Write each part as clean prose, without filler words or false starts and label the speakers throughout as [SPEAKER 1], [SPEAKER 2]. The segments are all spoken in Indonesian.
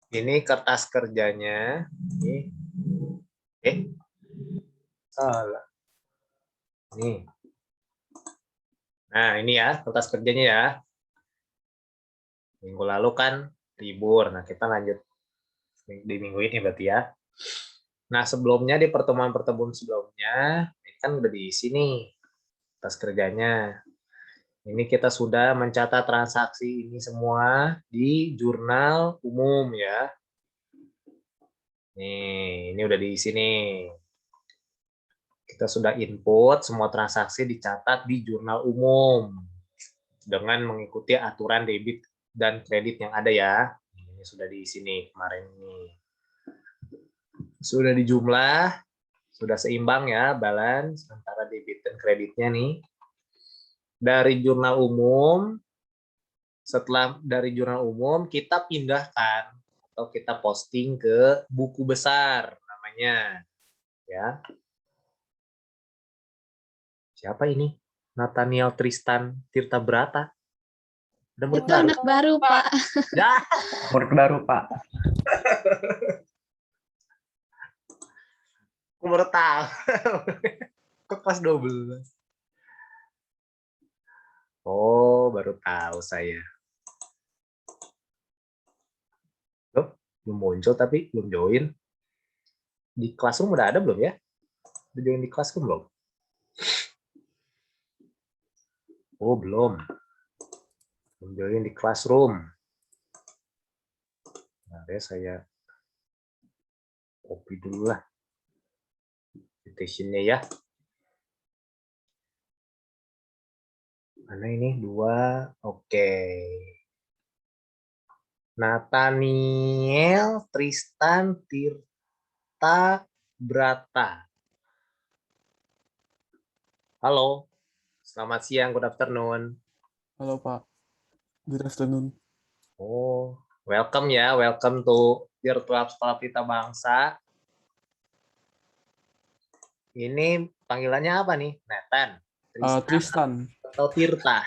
[SPEAKER 1] Ini kertas kerjanya. Ini. Salah. Nih. Nah, ini ya kertas kerjanya ya. Minggu lalu kan libur. Nah, kita lanjut di minggu ini berarti ya. Nah, sebelumnya di pertemuan-pertemuan sebelumnya, ini kan udah diisi nih kertas kerjanya. Ini kita sudah mencatat transaksi ini semua di jurnal umum ya. Ini udah diisi nih. Kita sudah input semua transaksi dicatat di jurnal umum dengan mengikuti aturan debit dan kredit yang ada ya. Ini sudah diisi nih kemarin nih. Sudah dijumlah, sudah seimbang ya balance antara debit dan kreditnya nih. Dari jurnal umum, setelah dari jurnal umum kita pindahkan atau kita posting ke buku besar namanya ya. Siapa ini? Nathaniel Tristan Tirta Brata. Ada murid
[SPEAKER 2] Itu
[SPEAKER 1] baru.
[SPEAKER 2] anak baru, Pak.
[SPEAKER 1] Ya.
[SPEAKER 3] Murid baru, Pak.
[SPEAKER 1] Aku baru tahu. Ke kelas 12. Oh, baru tahu saya. Loh, belum muncul tapi belum join. Di Classroom udah ada belum ya? Udah join di Classroom belum? Oh, belum. Belum join di Classroom. Nah, saya copy dulu lah invitation-nya ya. Mana ini? 2. Oke. Nathaniel Tristan Tirta Brata. Halo. Selamat siang, good afternoon.
[SPEAKER 4] Halo Pak, good afternoon.
[SPEAKER 1] Oh, welcome ya, welcome to Virtual Sekolah Pelita Bangsa. Ini panggilannya apa nih? Nathan,
[SPEAKER 4] Tristan.
[SPEAKER 1] atau Tirta?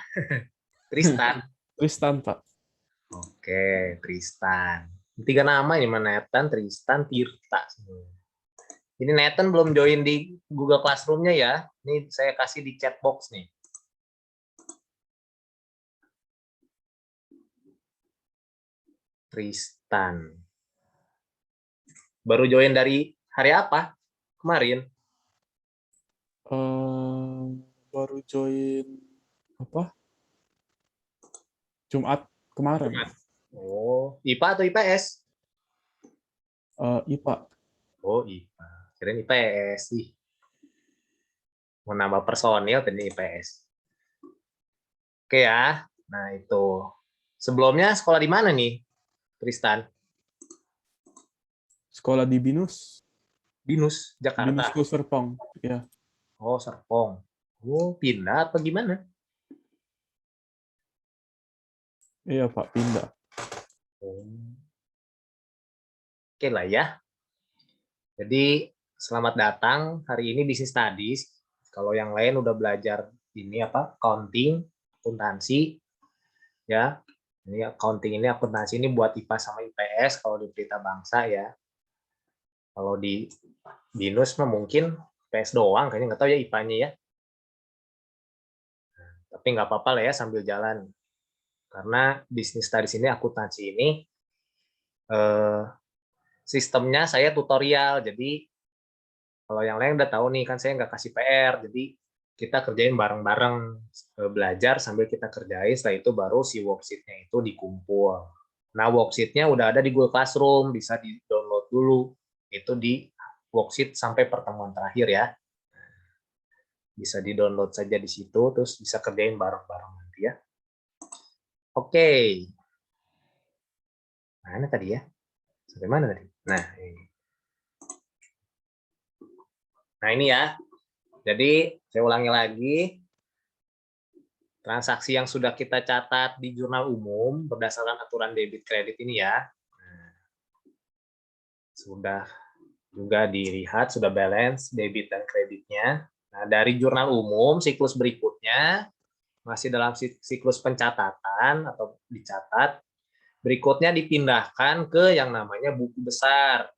[SPEAKER 1] Tristan.
[SPEAKER 4] Tristan, Pak.
[SPEAKER 1] Oke, Tristan. 3 nama ini, Nathan, Tristan, Tirta. Ini Nathan belum join di Google Classroom-nya ya. Ini saya kasih di chat box nih. Tristan. Baru join dari hari apa? Kemarin.
[SPEAKER 4] Baru join apa? Jumat kemarin.
[SPEAKER 1] Jumat. Oh, IPA atau IPS?
[SPEAKER 4] IPA.
[SPEAKER 1] Oh, IPA. Kirain IPS sih. Mau nambah personil tadi IPS. Oke ya. Nah, itu. Sebelumnya sekolah di mana nih, Tristan?
[SPEAKER 4] Sekolah di Binus.
[SPEAKER 1] Binus, Jakarta.
[SPEAKER 4] Binusku Serpong, ya.
[SPEAKER 1] Oh, Serpong. Oh, pindah apa gimana?
[SPEAKER 4] Iya, Pak, pindah.
[SPEAKER 1] Oke lah ya. Jadi, selamat datang. Hari ini Business Studies. Kalau yang lain udah belajar ini apa? Accounting, akuntansi. Ya. Ini accounting ini akuntansi ini buat IPA sama IPS kalau di Pelita Bangsa ya. Kalau di Binus mah mungkin IPS doang, kayaknya nggak tahu ya IPA-nya ya. Tapi nggak apa-apa lah ya sambil jalan. Karena bisnis studies ini, akuntansi ini, sistemnya saya tutorial. Jadi kalau yang lain udah tahu nih, kan saya nggak kasih PR. Jadi kita kerjain bareng-bareng, belajar sambil kita kerjain. Setelah itu baru si worksheet-nya itu dikumpul. Nah, worksheet-nya udah ada di Google Classroom, bisa di-download dulu. Itu di worksheet sampai pertemuan terakhir ya. Bisa di-download saja di situ, terus bisa kerjain bareng-bareng nanti ya. Oke. Mana tadi ya? Sampai mana tadi? Nah, ini. Nah, ini ya. Jadi, saya ulangi lagi. Transaksi yang sudah kita catat di jurnal umum berdasarkan aturan debit kredit ini ya. Nah, sudah juga dilihat, sudah balance debit dan kreditnya. Nah, dari jurnal umum, siklus berikutnya masih dalam siklus pencatatan atau dicatat. Berikutnya dipindahkan ke yang namanya buku besar.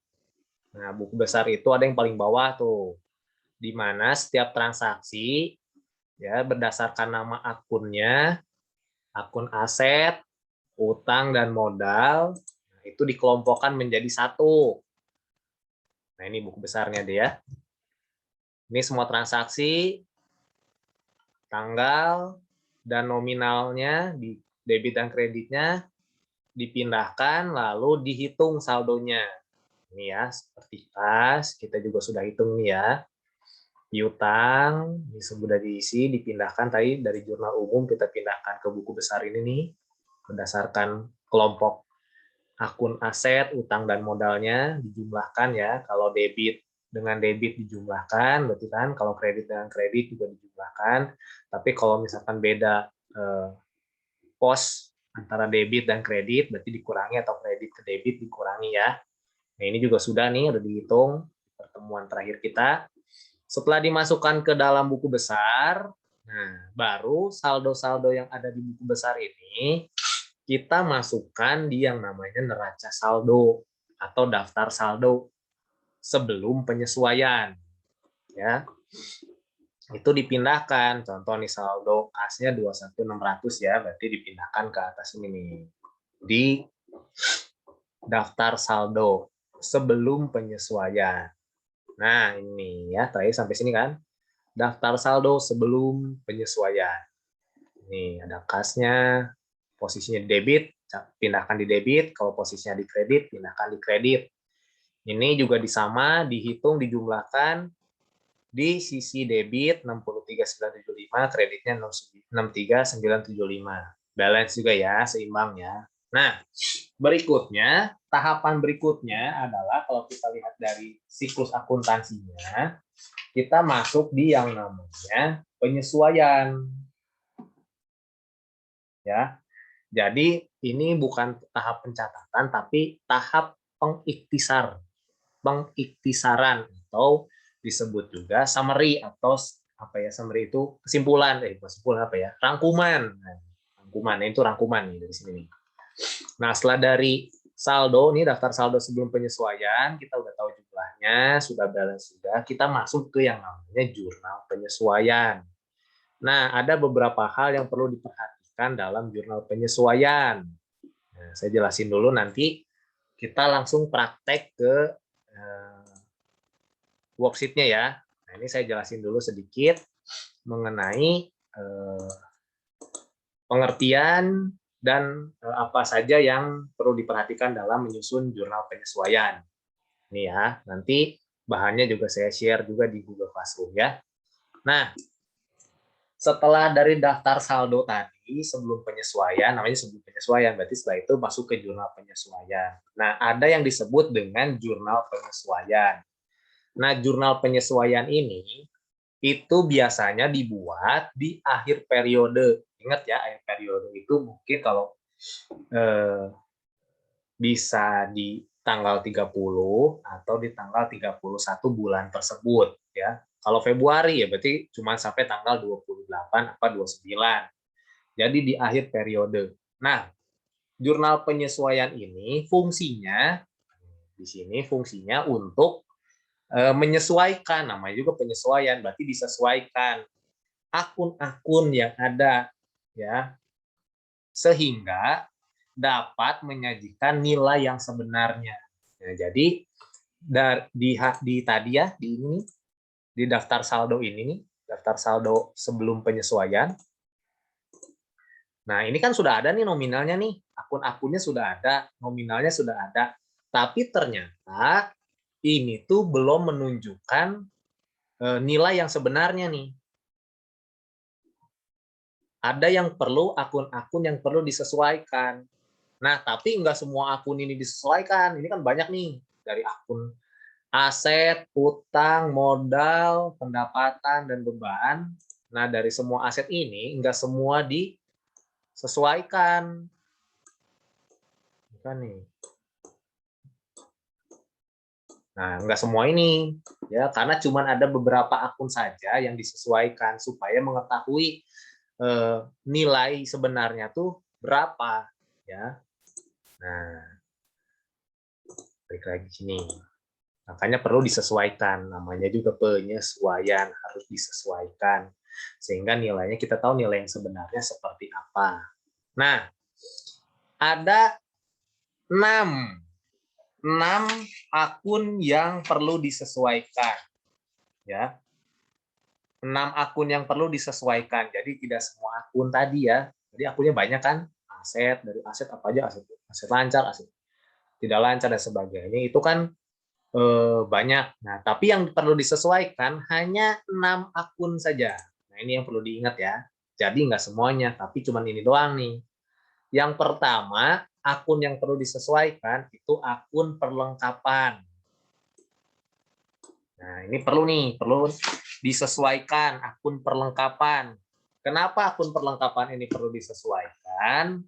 [SPEAKER 1] Nah, buku besar itu ada yang paling bawah tuh, di mana setiap transaksi ya berdasarkan nama akunnya, akun aset, utang dan modal, nah, itu dikelompokkan menjadi satu. Nah, ini buku besarnya dia. Ini semua transaksi, tanggal, dan nominalnya, di debit dan kreditnya, dipindahkan lalu dihitung saldonya. Ini ya, seperti kas, kita juga sudah hitung nih ya. Piutang, ini sudah diisi, dipindahkan tadi dari jurnal umum, kita pindahkan ke buku besar ini nih, berdasarkan kelompok akun aset, utang, dan modalnya, dijumlahkan ya. Kalau debit dengan debit dijumlahkan, berarti kan kalau kredit dengan kredit juga dijumlahkan. Tapi kalau misalkan beda pos antara debit dan kredit, berarti dikurangi, atau kredit ke debit dikurangi ya. Nah, ini juga sudah nih, udah dihitung pertemuan terakhir kita. Setelah dimasukkan ke dalam buku besar, nah baru saldo-saldo yang ada di buku besar ini kita masukkan di yang namanya neraca saldo atau daftar saldo sebelum penyesuaian. Ya, itu dipindahkan. Contoh nih saldo kasnya 21.600 ya, berarti dipindahkan ke atas ini nih. Di daftar saldo sebelum penyesuaian. Nah, ini ya, terakhir sampai sini kan. Daftar saldo sebelum penyesuaian. Ini ada kasnya, posisinya di debit, pindahkan di debit. Kalau posisinya di kredit, pindahkan di kredit. Ini juga disama, dihitung, dijumlahkan. Di sisi debit 63.975, kreditnya 63.975. Balance juga ya, seimbang ya. Nah, berikutnya, tahapan berikutnya adalah kalau kita lihat dari siklus akuntansinya, kita masuk di yang namanya penyesuaian. Ya. Jadi ini bukan tahap pencatatan tapi tahap pengiktisaran atau disebut juga summary atau apa ya, summary itu kesimpulan, kesimpulan apa ya, rangkuman. Nah, rangkuman itu rangkuman nih dari sini nih. Nah, setelah dari saldo nih, daftar saldo sebelum penyesuaian, kita udah tahu jumlahnya, sudah balance sudah, kita masuk ke yang namanya jurnal penyesuaian. Nah, ada beberapa hal yang perlu diperhatikan dalam jurnal penyesuaian. Nah, saya jelasin dulu, nanti kita langsung praktek ke worksheet-nya ya. Nah, ini saya jelasin dulu sedikit mengenai pengertian dan apa saja yang perlu diperhatikan dalam menyusun jurnal penyesuaian. Ini ya, nanti bahannya juga saya share juga di Google Classroom ya. Nah, setelah dari daftar saldo tadi sebelum penyesuaian, namanya sebelum penyesuaian, berarti setelah itu masuk ke jurnal penyesuaian. Nah, ada yang disebut dengan jurnal penyesuaian. Nah, jurnal penyesuaian ini itu biasanya dibuat di akhir periode. Ingat ya, akhir periode itu mungkin kalau bisa di tanggal 30 atau di tanggal 31 bulan tersebut ya. Kalau Februari ya berarti cuma sampai tanggal 28 apa 29. Jadi di akhir periode. Nah, jurnal penyesuaian ini fungsinya di sini fungsinya untuk menyesuaikan, namanya juga penyesuaian, berarti disesuaikan akun-akun yang ada ya, sehingga dapat menyajikan nilai yang sebenarnya. Nah, jadi di tadi ya, di ini di daftar saldo ini nih, daftar saldo sebelum penyesuaian. Nah, ini kan sudah ada nih nominalnya nih, akun-akunnya sudah ada, nominalnya sudah ada. Tapi ternyata ini tuh belum menunjukkan nilai yang sebenarnya nih. Ada yang perlu akun-akun yang perlu disesuaikan. Nah, tapi nggak semua akun ini disesuaikan. Ini kan banyak nih, dari akun aset, utang, modal, pendapatan, dan beban. Nah, dari semua aset ini, nggak semua disesuaikan. Bukan nih. Nah, nggak semua ini, ya, karena cuma ada beberapa akun saja yang disesuaikan supaya mengetahui nilai sebenarnya tuh berapa, ya. Nah, balik lagi sini. Makanya perlu disesuaikan, namanya juga penyesuaian, harus disesuaikan. Sehingga nilainya kita tahu nilai yang sebenarnya seperti apa. Nah, ada 6 akun yang perlu disesuaikan. Ya. 6 akun yang perlu disesuaikan. Jadi tidak semua akun tadi ya. Jadi akunnya banyak kan? Aset, dari aset apa aja, aset lancar, aset tidak lancar dan sebagainya. Itu kan banyak. Nah, tapi yang perlu disesuaikan hanya 6 akun saja. Nah, ini yang perlu diingat ya. Jadi nggak semuanya, tapi cuma ini doang nih. Yang pertama, akun yang perlu disesuaikan itu akun perlengkapan. Nah, ini perlu disesuaikan akun perlengkapan. Kenapa akun perlengkapan ini perlu disesuaikan?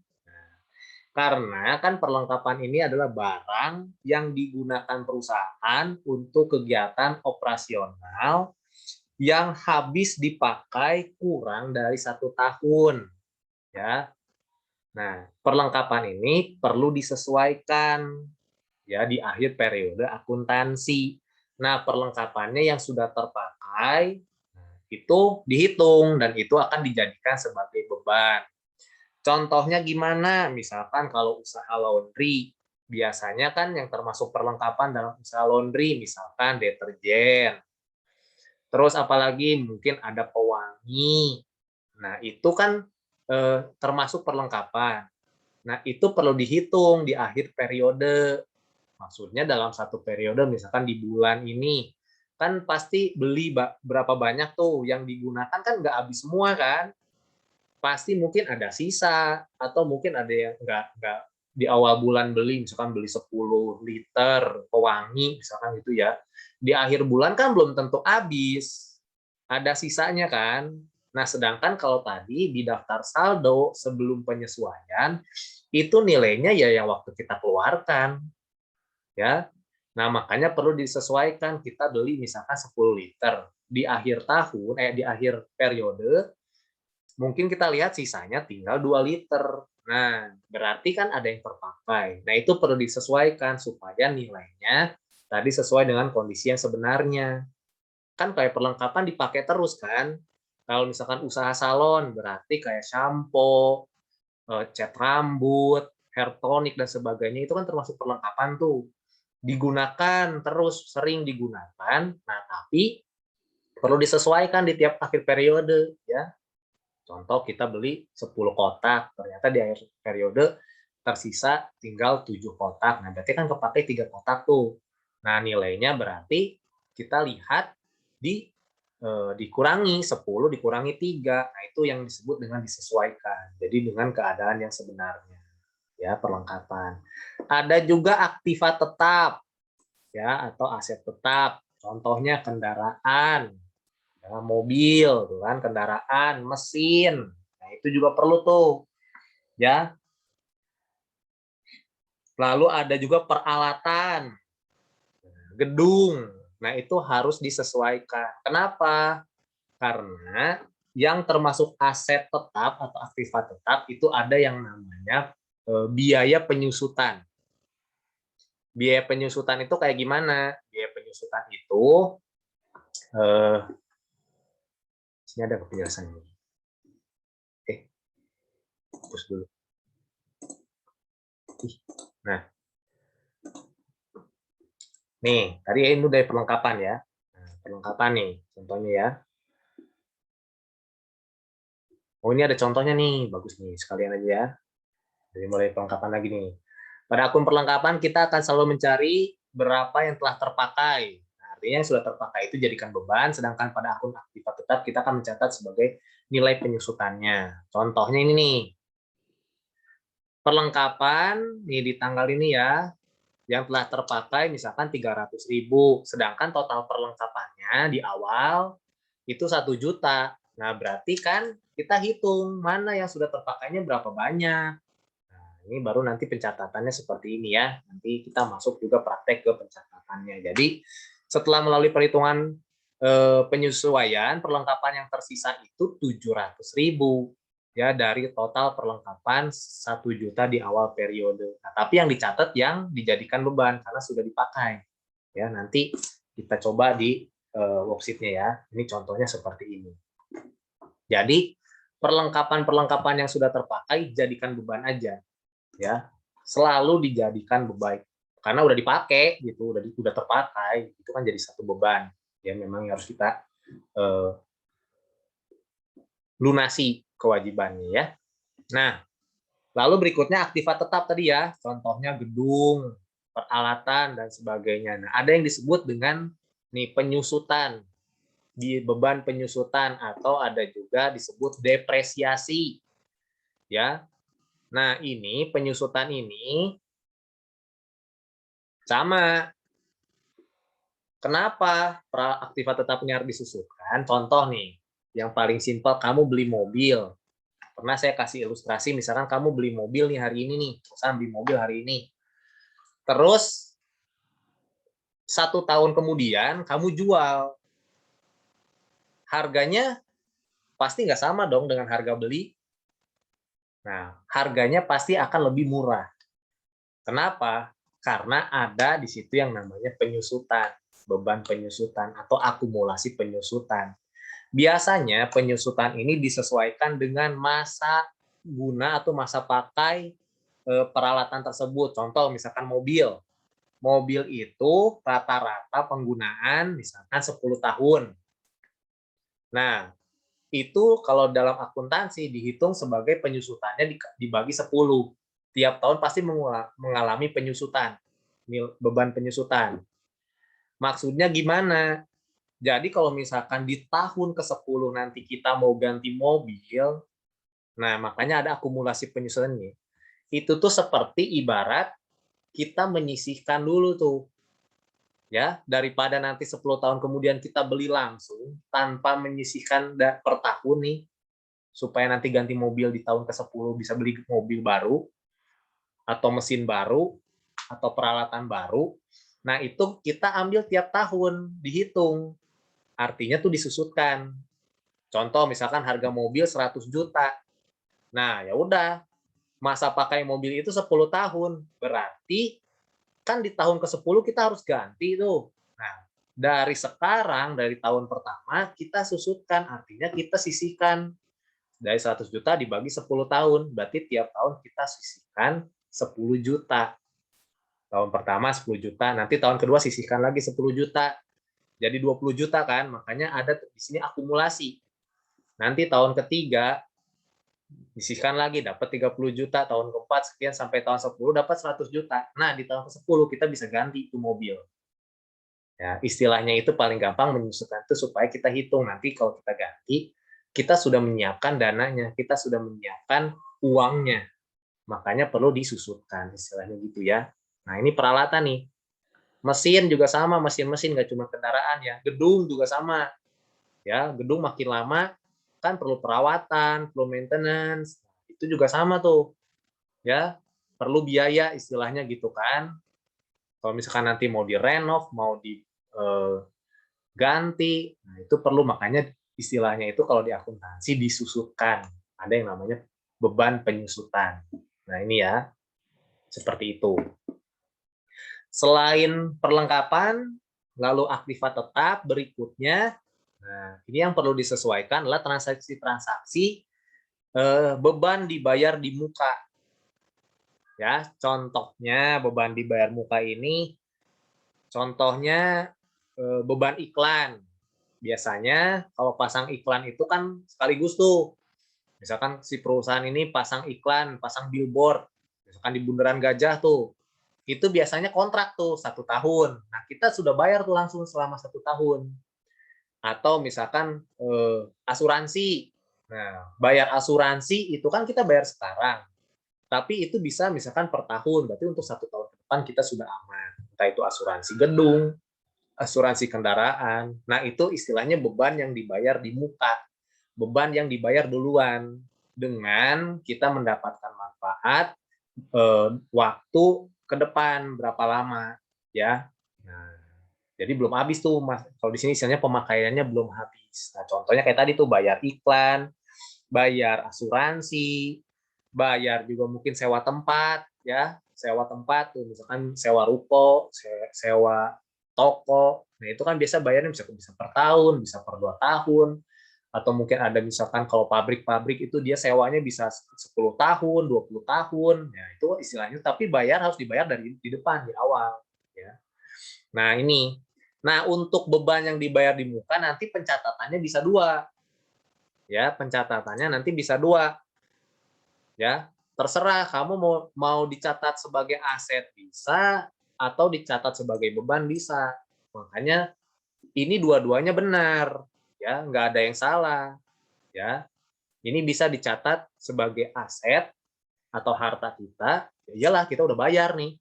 [SPEAKER 1] Karena kan perlengkapan ini adalah barang yang digunakan perusahaan untuk kegiatan operasional yang habis dipakai kurang dari 1 tahun. Ya, nah perlengkapan ini perlu disesuaikan ya di akhir periode akuntansi. Nah perlengkapannya yang sudah terpakai itu dihitung dan itu akan dijadikan sebagai beban. Contohnya gimana? Misalkan kalau usaha laundry, biasanya kan yang termasuk perlengkapan dalam usaha laundry, misalkan deterjen. Terus apalagi mungkin ada pewangi. Nah, itu kan termasuk perlengkapan. Nah, itu perlu dihitung di akhir periode. Maksudnya dalam 1 periode, misalkan di bulan ini, kan pasti beli berapa banyak tuh yang digunakan kan nggak habis semua kan? Pasti mungkin ada sisa atau mungkin ada yang nggak di awal bulan beli, misalkan beli 10 liter pewangi misalkan gitu ya, di akhir bulan kan belum tentu habis, ada sisanya kan. Nah sedangkan kalau tadi di daftar saldo sebelum penyesuaian itu nilainya ya yang waktu kita keluarkan ya. Nah makanya perlu disesuaikan, kita beli misalkan 10 liter di akhir tahun di akhir periode mungkin kita lihat sisanya tinggal 2 liter. Nah, berarti kan ada yang terpakai. Nah, itu perlu disesuaikan supaya nilainya tadi sesuai dengan kondisi yang sebenarnya. Kan kayak perlengkapan dipakai terus kan. Kalau misalkan usaha salon, berarti kayak shampoo, cat rambut, hair tonic, dan sebagainya, itu kan termasuk perlengkapan tuh. Digunakan terus, sering digunakan, nah tapi perlu disesuaikan di tiap akhir periode. Ya. Contoh kita beli 10 kotak, ternyata di akhir periode tersisa tinggal 7 kotak. Nah, berarti kan kepakai 3 kotak tuh. Nah, nilainya berarti kita lihat dikurangi 10 dikurangi 3. Nah, itu yang disebut dengan disesuaikan. Jadi dengan keadaan yang sebenarnya. Ya, perlengkapan. Ada juga aktiva tetap ya atau aset tetap. Contohnya kendaraan, mobil, tuh kan, kendaraan, mesin. Nah, itu juga perlu tuh, ya. Lalu ada juga peralatan, gedung. Nah, itu harus disesuaikan. Kenapa? Karena yang termasuk aset tetap atau aktiva tetap itu ada yang namanya biaya penyusutan. Biaya penyusutan itu kayak gimana? Biaya penyusutan itu sini ada penjelasannya. Hapus dulu. Nah, nih, tadi ini udah perlengkapan ya. Nah, perlengkapan nih, contohnya ya. Oh, ini ada contohnya nih, bagus nih, sekalian aja ya. Jadi mulai perlengkapan lagi nih. Pada akun perlengkapan, kita akan selalu mencari berapa yang telah terpakai. Nah, artinya yang sudah terpakai itu jadikan beban, sedangkan pada akun aktiva tetap, kita akan mencatat sebagai nilai penyusutannya. Contohnya ini nih. Perlengkapan, nih di tanggal ini ya, yang telah terpakai misalkan 300.000, sedangkan total perlengkapannya di awal itu 1 juta. Nah, berarti kan kita hitung mana yang sudah terpakainya berapa banyak. Nah, ini baru nanti pencatatannya seperti ini ya. Nanti kita masuk juga praktek ke pencatatannya. Jadi, setelah melalui perhitungan penyesuaian, perlengkapan yang tersisa itu 700.000. ya dari total perlengkapan 1 juta di awal periode. Nah, tapi yang dicatat yang dijadikan beban karena sudah dipakai. Ya, nanti kita coba di worksheet-nya ya. Ini contohnya seperti ini. Jadi perlengkapan-perlengkapan yang sudah terpakai jadikan beban aja, ya. Selalu dijadikan beban karena udah dipakai gitu, udah terpakai, itu kan jadi satu beban. Ya memang harus kita lunasi kewajibannya ya. Nah, lalu berikutnya aktiva tetap tadi ya, contohnya gedung, peralatan dan sebagainya. Nah, ada yang disebut dengan nih penyusutan, di beban penyusutan atau ada juga disebut depresiasi. Ya. Nah, ini penyusutan ini sama. Kenapa aktiva tetap ini harus disusutkan? Contoh nih, yang paling simpel kamu beli mobil. Pernah saya kasih ilustrasi, misalkan kamu beli mobil nih hari ini nih, misalkan beli mobil hari ini. Terus 1 tahun kemudian kamu jual. Harganya pasti nggak sama dong dengan harga beli. Nah, harganya pasti akan lebih murah. Kenapa? Karena ada di situ yang namanya penyusutan, beban penyusutan atau akumulasi penyusutan. Biasanya penyusutan ini disesuaikan dengan masa guna atau masa pakai peralatan tersebut. Contoh misalkan mobil. Mobil itu rata-rata penggunaan misalkan 10 tahun. Nah, itu kalau dalam akuntansi dihitung sebagai penyusutannya dibagi 10. Tiap tahun pasti mengalami penyusutan, beban penyusutan. Maksudnya gimana? Jadi kalau misalkan di tahun ke-10 nanti kita mau ganti mobil, nah makanya ada akumulasi penyusutannya. Itu tuh seperti ibarat kita menyisihkan dulu tuh, ya, daripada nanti 10 tahun kemudian kita beli langsung tanpa menyisihkan per tahun nih, supaya nanti ganti mobil di tahun ke-10 bisa beli mobil baru, atau mesin baru, atau peralatan baru. Nah, itu kita ambil tiap tahun, dihitung. Artinya tuh disusutkan. Contoh misalkan harga mobil 100 juta. Nah, ya udah, masa pakai mobil itu 10 tahun. Berarti kan di tahun ke-10 kita harus ganti tuh. Nah, dari sekarang, dari tahun pertama, kita susutkan. Artinya kita sisihkan. Dari 100 juta dibagi 10 tahun. Berarti tiap tahun kita sisihkan 10 juta. Tahun pertama 10 juta, nanti tahun kedua sisihkan lagi 10 juta. Jadi 20 juta kan, makanya ada di sini akumulasi. Nanti tahun ketiga disisihkan lagi dapat 30 juta, tahun keempat sekian sampai tahun 10 dapat 100 juta. Nah, di tahun ke-10 kita bisa ganti itu mobil. Ya, istilahnya itu paling gampang menyusunkan itu supaya kita hitung nanti kalau kita ganti, kita sudah menyiapkan dananya, kita sudah menyiapkan uangnya. Makanya perlu disusutkan istilahnya gitu ya. Nah, ini peralatan nih. Mesin juga sama, mesin-mesin nggak cuma kendaraan ya. Gedung juga sama. Ya, gedung makin lama kan perlu perawatan, perlu maintenance. Itu juga sama tuh. Ya, perlu biaya istilahnya gitu kan. Kalau misalkan nanti mau direnov, mau diganti, nah itu perlu, makanya istilahnya itu kalau di akuntansi disusutkan. Ada yang namanya beban penyusutan. Nah, ini ya, seperti itu. Selain perlengkapan, lalu aktiva tetap berikutnya, nah ini yang perlu disesuaikan adalah transaksi-transaksi beban dibayar di muka. Ya, contohnya beban dibayar muka ini, contohnya beban iklan. Biasanya kalau pasang iklan itu kan sekaligus tuh. Misalkan si perusahaan ini pasang iklan, pasang billboard, misalkan di Bundaran Gajah tuh, itu biasanya kontrak tuh 1 tahun. Nah, kita sudah bayar tuh langsung selama 1 tahun. Atau misalkan asuransi. Nah, bayar asuransi itu kan kita bayar sekarang. Tapi itu bisa misalkan per tahun. Berarti untuk 1 tahun ke depan kita sudah aman. Entah itu asuransi gedung, asuransi kendaraan. Nah, itu istilahnya beban yang dibayar di muka. Beban yang dibayar duluan. Dengan kita mendapatkan manfaat waktu ke depan berapa lama ya. Nah, jadi belum habis tuh Mas. Kalau di sini istilahnya pemakaiannya belum habis. Nah, contohnya kayak tadi tuh bayar iklan, bayar asuransi, bayar juga mungkin sewa tempat, ya, sewa tempat tuh, misalkan sewa ruko, sewa toko. Nah, itu kan biasa bayarnya bisa per tahun, bisa per 2 tahun, atau mungkin ada misalkan kalau pabrik-pabrik itu dia sewanya bisa 10 tahun, 20 tahun. Ya, itu istilahnya, tapi harus dibayar dari di depan, di awal, ya. Nah, ini. Nah, untuk beban yang dibayar di muka nanti pencatatannya bisa dua. Ya, pencatatannya nanti bisa dua. Ya, terserah kamu mau dicatat sebagai aset bisa atau dicatat sebagai beban bisa. Makanya ini dua-duanya benar, ya, nggak ada yang salah, ya. Ini bisa dicatat sebagai aset atau harta kita, ya iyalah kita udah bayar nih.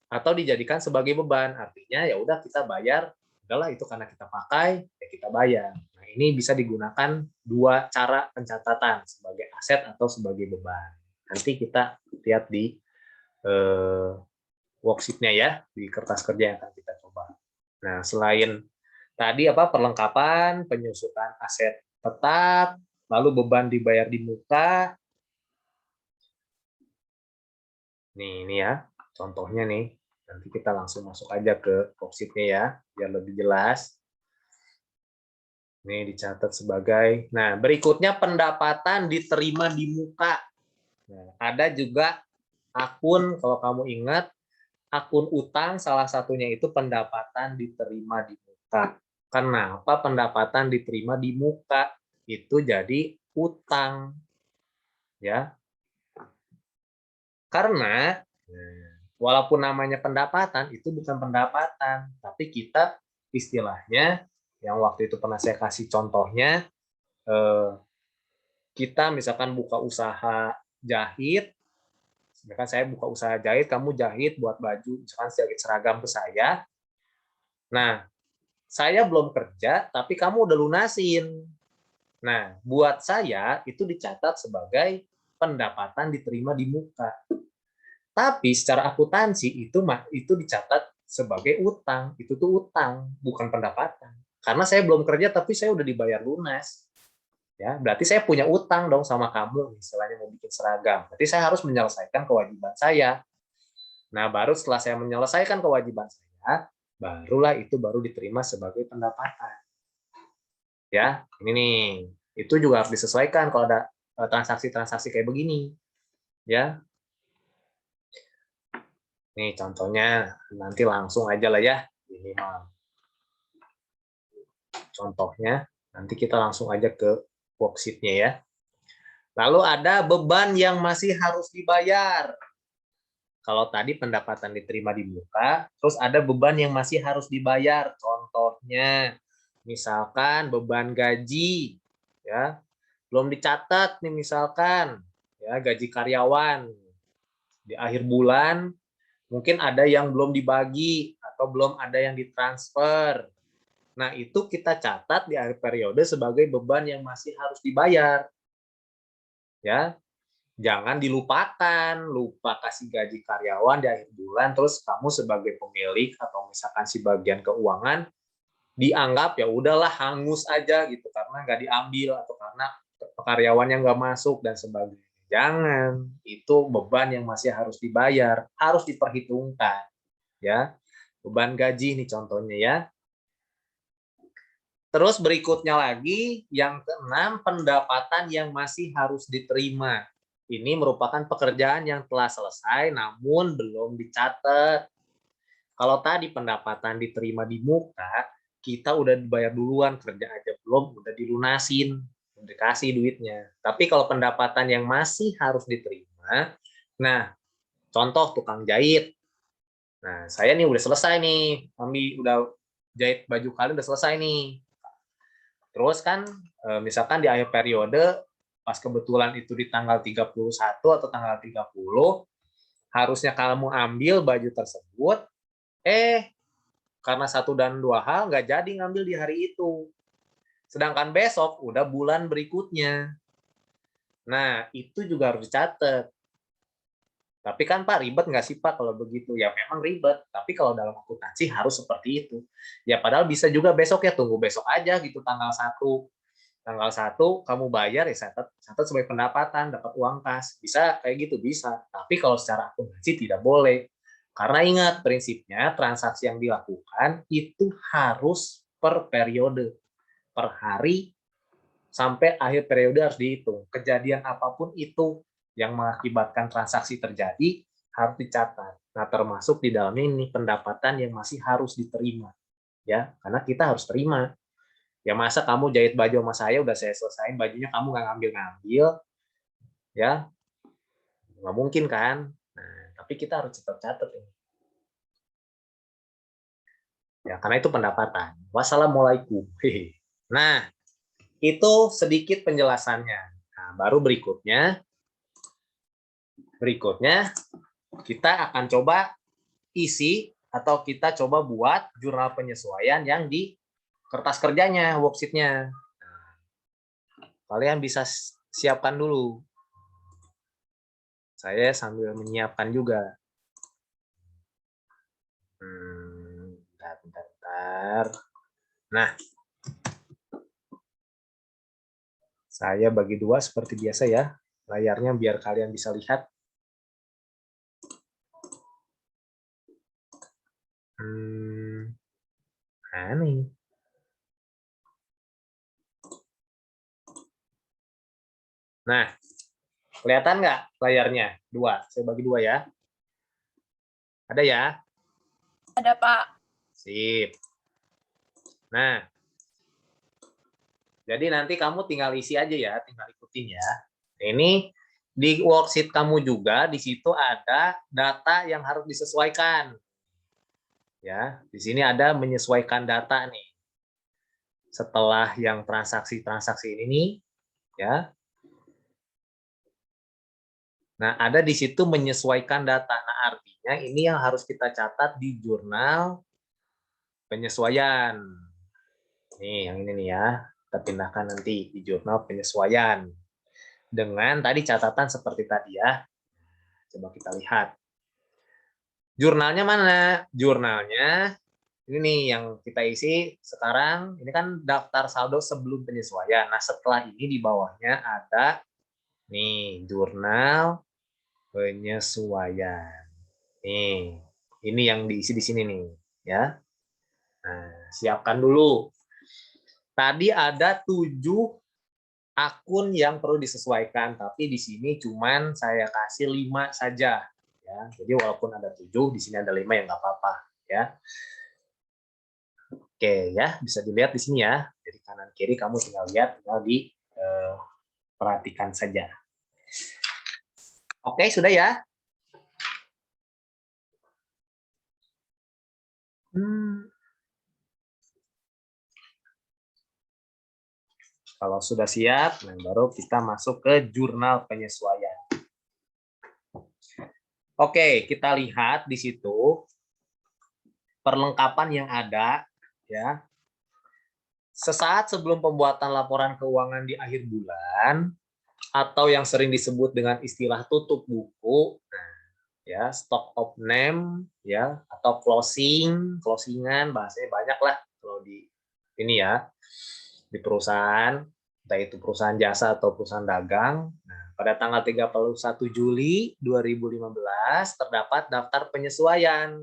[SPEAKER 1] Atau dijadikan sebagai beban, artinya ya udah kita bayar, udahlah itu karena kita pakai, ya kita bayar. Nah, ini bisa digunakan dua cara pencatatan, sebagai aset atau sebagai beban. Nanti kita lihat di worksheet-nya ya, di kertas kerja yang akan kita coba. Nah, selain tadi perlengkapan, penyusutan aset tetap, lalu beban dibayar di muka. Nih, ini ya, contohnya nih. Nanti kita langsung masuk aja ke worksheet-nya ya, biar lebih jelas. Ini dicatat sebagai, nah berikutnya pendapatan diterima di muka. Nah, ada juga akun, kalau kamu ingat, akun utang salah satunya itu pendapatan diterima di muka. Kenapa pendapatan diterima di muka? Itu jadi utang. Ya. Karena walaupun namanya pendapatan, itu bukan pendapatan, tapi kita istilahnya yang waktu itu pernah saya kasih contohnya, kita misalkan buka usaha jahit, misalkan saya buka usaha jahit, kamu jahit buat baju, misalkan jahit seragam ke saya. Nah, saya belum kerja, tapi kamu udah lunasin. Nah, buat saya itu dicatat sebagai pendapatan diterima di muka. Tapi secara akuntansi itu dicatat sebagai utang. Itu tuh utang, bukan pendapatan. Karena saya belum kerja, tapi saya udah dibayar lunas. Ya, berarti saya punya utang dong sama kamu, misalnya mau bikin seragam. Berarti saya harus menyelesaikan kewajiban saya. Nah, baru setelah saya menyelesaikan kewajiban saya, barulah itu baru diterima sebagai pendapatan. Ya, ini nih. Itu juga harus disesuaikan kalau ada transaksi-transaksi kayak begini. Ya. Nih contohnya, nanti langsung aja lah ya, minimal. Contohnya, nanti kita langsung aja ke worksheet-nya ya. Lalu ada beban yang masih harus dibayar. Kalau tadi pendapatan diterima di muka, terus ada beban yang masih harus dibayar. Contohnya, misalkan beban gaji, ya, belum dicatat nih misalkan, ya, gaji karyawan di akhir bulan mungkin ada yang belum dibagi atau belum ada yang ditransfer. Nah, itu kita catat di akhir periode sebagai beban yang masih harus dibayar. Ya, jangan dilupakan, lupa kasih gaji karyawan di akhir bulan, terus kamu sebagai pemilik atau misalkan si bagian keuangan dianggap ya udahlah hangus aja gitu karena nggak diambil atau karena karyawannya nggak masuk dan sebagainya. Jangan, itu beban yang masih harus dibayar, harus diperhitungkan. Ya, beban gaji ini contohnya ya. Terus berikutnya lagi, yang keenam, pendapatan yang masih harus diterima. Ini merupakan pekerjaan yang telah selesai namun belum dicatat. Kalau tadi pendapatan diterima di muka, kita udah dibayar duluan, kerja aja belum, udah dilunasin, udah dikasih duitnya. Tapi kalau pendapatan yang masih harus diterima, nah contoh tukang jahit. Nah, saya nih udah selesai nih, kami udah jahit baju kalian udah selesai nih. Terus kan misalkan di akhir periode pas kebetulan itu di tanggal 31 atau tanggal 30 harusnya kamu ambil baju tersebut, karena satu dan dua hal nggak jadi ngambil di hari itu. Sedangkan besok udah bulan berikutnya. Nah, itu juga harus dicatat. Tapi kan Pak, ribet nggak sih Pak kalau begitu? Ya memang ribet, tapi kalau dalam akuntansi harus seperti itu. Ya padahal bisa juga besok ya, tunggu besok aja gitu tanggal 1. Tanggal 1 kamu bayar ya catat sebagai pendapatan, dapat uang kas. Bisa kayak gitu, bisa. Tapi kalau secara akuntansi tidak boleh. Karena ingat prinsipnya transaksi yang dilakukan itu harus per periode, per hari sampai akhir periode harus dihitung. Kejadian apapun itu yang mengakibatkan transaksi terjadi harus dicatat. Nah, termasuk di dalamnya ini pendapatan yang masih harus diterima. Ya, karena kita harus terima. Ya masa kamu jahit baju sama saya, udah saya selesain bajunya, kamu nggak ngambil-ngambil, ya nggak mungkin kan. Nah, tapi kita harus tetap catat ini. Ya, karena itu pendapatan. Wassalamualaikum. Nah, itu sedikit penjelasannya. Nah, baru berikutnya kita akan coba isi atau kita coba buat jurnal penyesuaian yang di kertas kerjanya, worksheet-nya. Kalian bisa siapkan dulu. Saya sambil menyiapkan juga. Bentar. Nah, saya bagi dua seperti biasa ya, layarnya biar kalian bisa lihat. Aneh. Nah, kelihatan nggak layarnya? Dua, saya bagi dua ya. Ada ya?
[SPEAKER 2] Ada, Pak.
[SPEAKER 1] Sip. Nah, jadi nanti kamu tinggal isi aja ya, tinggal ikutin ya. Ini di worksheet kamu juga, di situ ada data yang harus disesuaikan. Ya, di sini ada menyesuaikan data nih. Setelah yang transaksi-transaksi ini nih, ya. Nah, ada di situ menyesuaikan data. Nah, artinya ini yang harus kita catat di jurnal penyesuaian. Nih, yang ini nih ya. Kita pindahkan nanti di jurnal penyesuaian. Dengan tadi catatan seperti tadi ya. Coba kita lihat. Jurnalnya mana? Jurnalnya ini nih yang kita isi sekarang. Ini kan daftar saldo sebelum penyesuaian. Nah, setelah ini di bawahnya ada nih jurnal penyesuaian. Nih, ini yang diisi di sini nih, ya. Nah, siapkan dulu. Tadi ada 7 akun yang perlu disesuaikan, tapi di sini cuman saya kasih 5 saja, ya. Jadi walaupun ada 7, di sini ada 5 yang nggak apa-apa, ya. Oke, ya, bisa dilihat di sini ya. Jadi kanan kiri kamu tinggal lihat, tinggal perhatikan saja. Oke, sudah ya. Kalau sudah siap, nah baru kita masuk ke jurnal penyesuaian. Oke, kita lihat di situ perlengkapan yang ada, ya. Sesaat sebelum pembuatan laporan keuangan di akhir bulan, atau yang sering disebut dengan istilah tutup buku, ya, stock of name, ya, atau closingan, bahasanya banyak lah kalau di ini ya, di perusahaan, entah itu perusahaan jasa atau perusahaan dagang. Nah, pada tanggal 31 Juli 2015 terdapat daftar penyesuaian.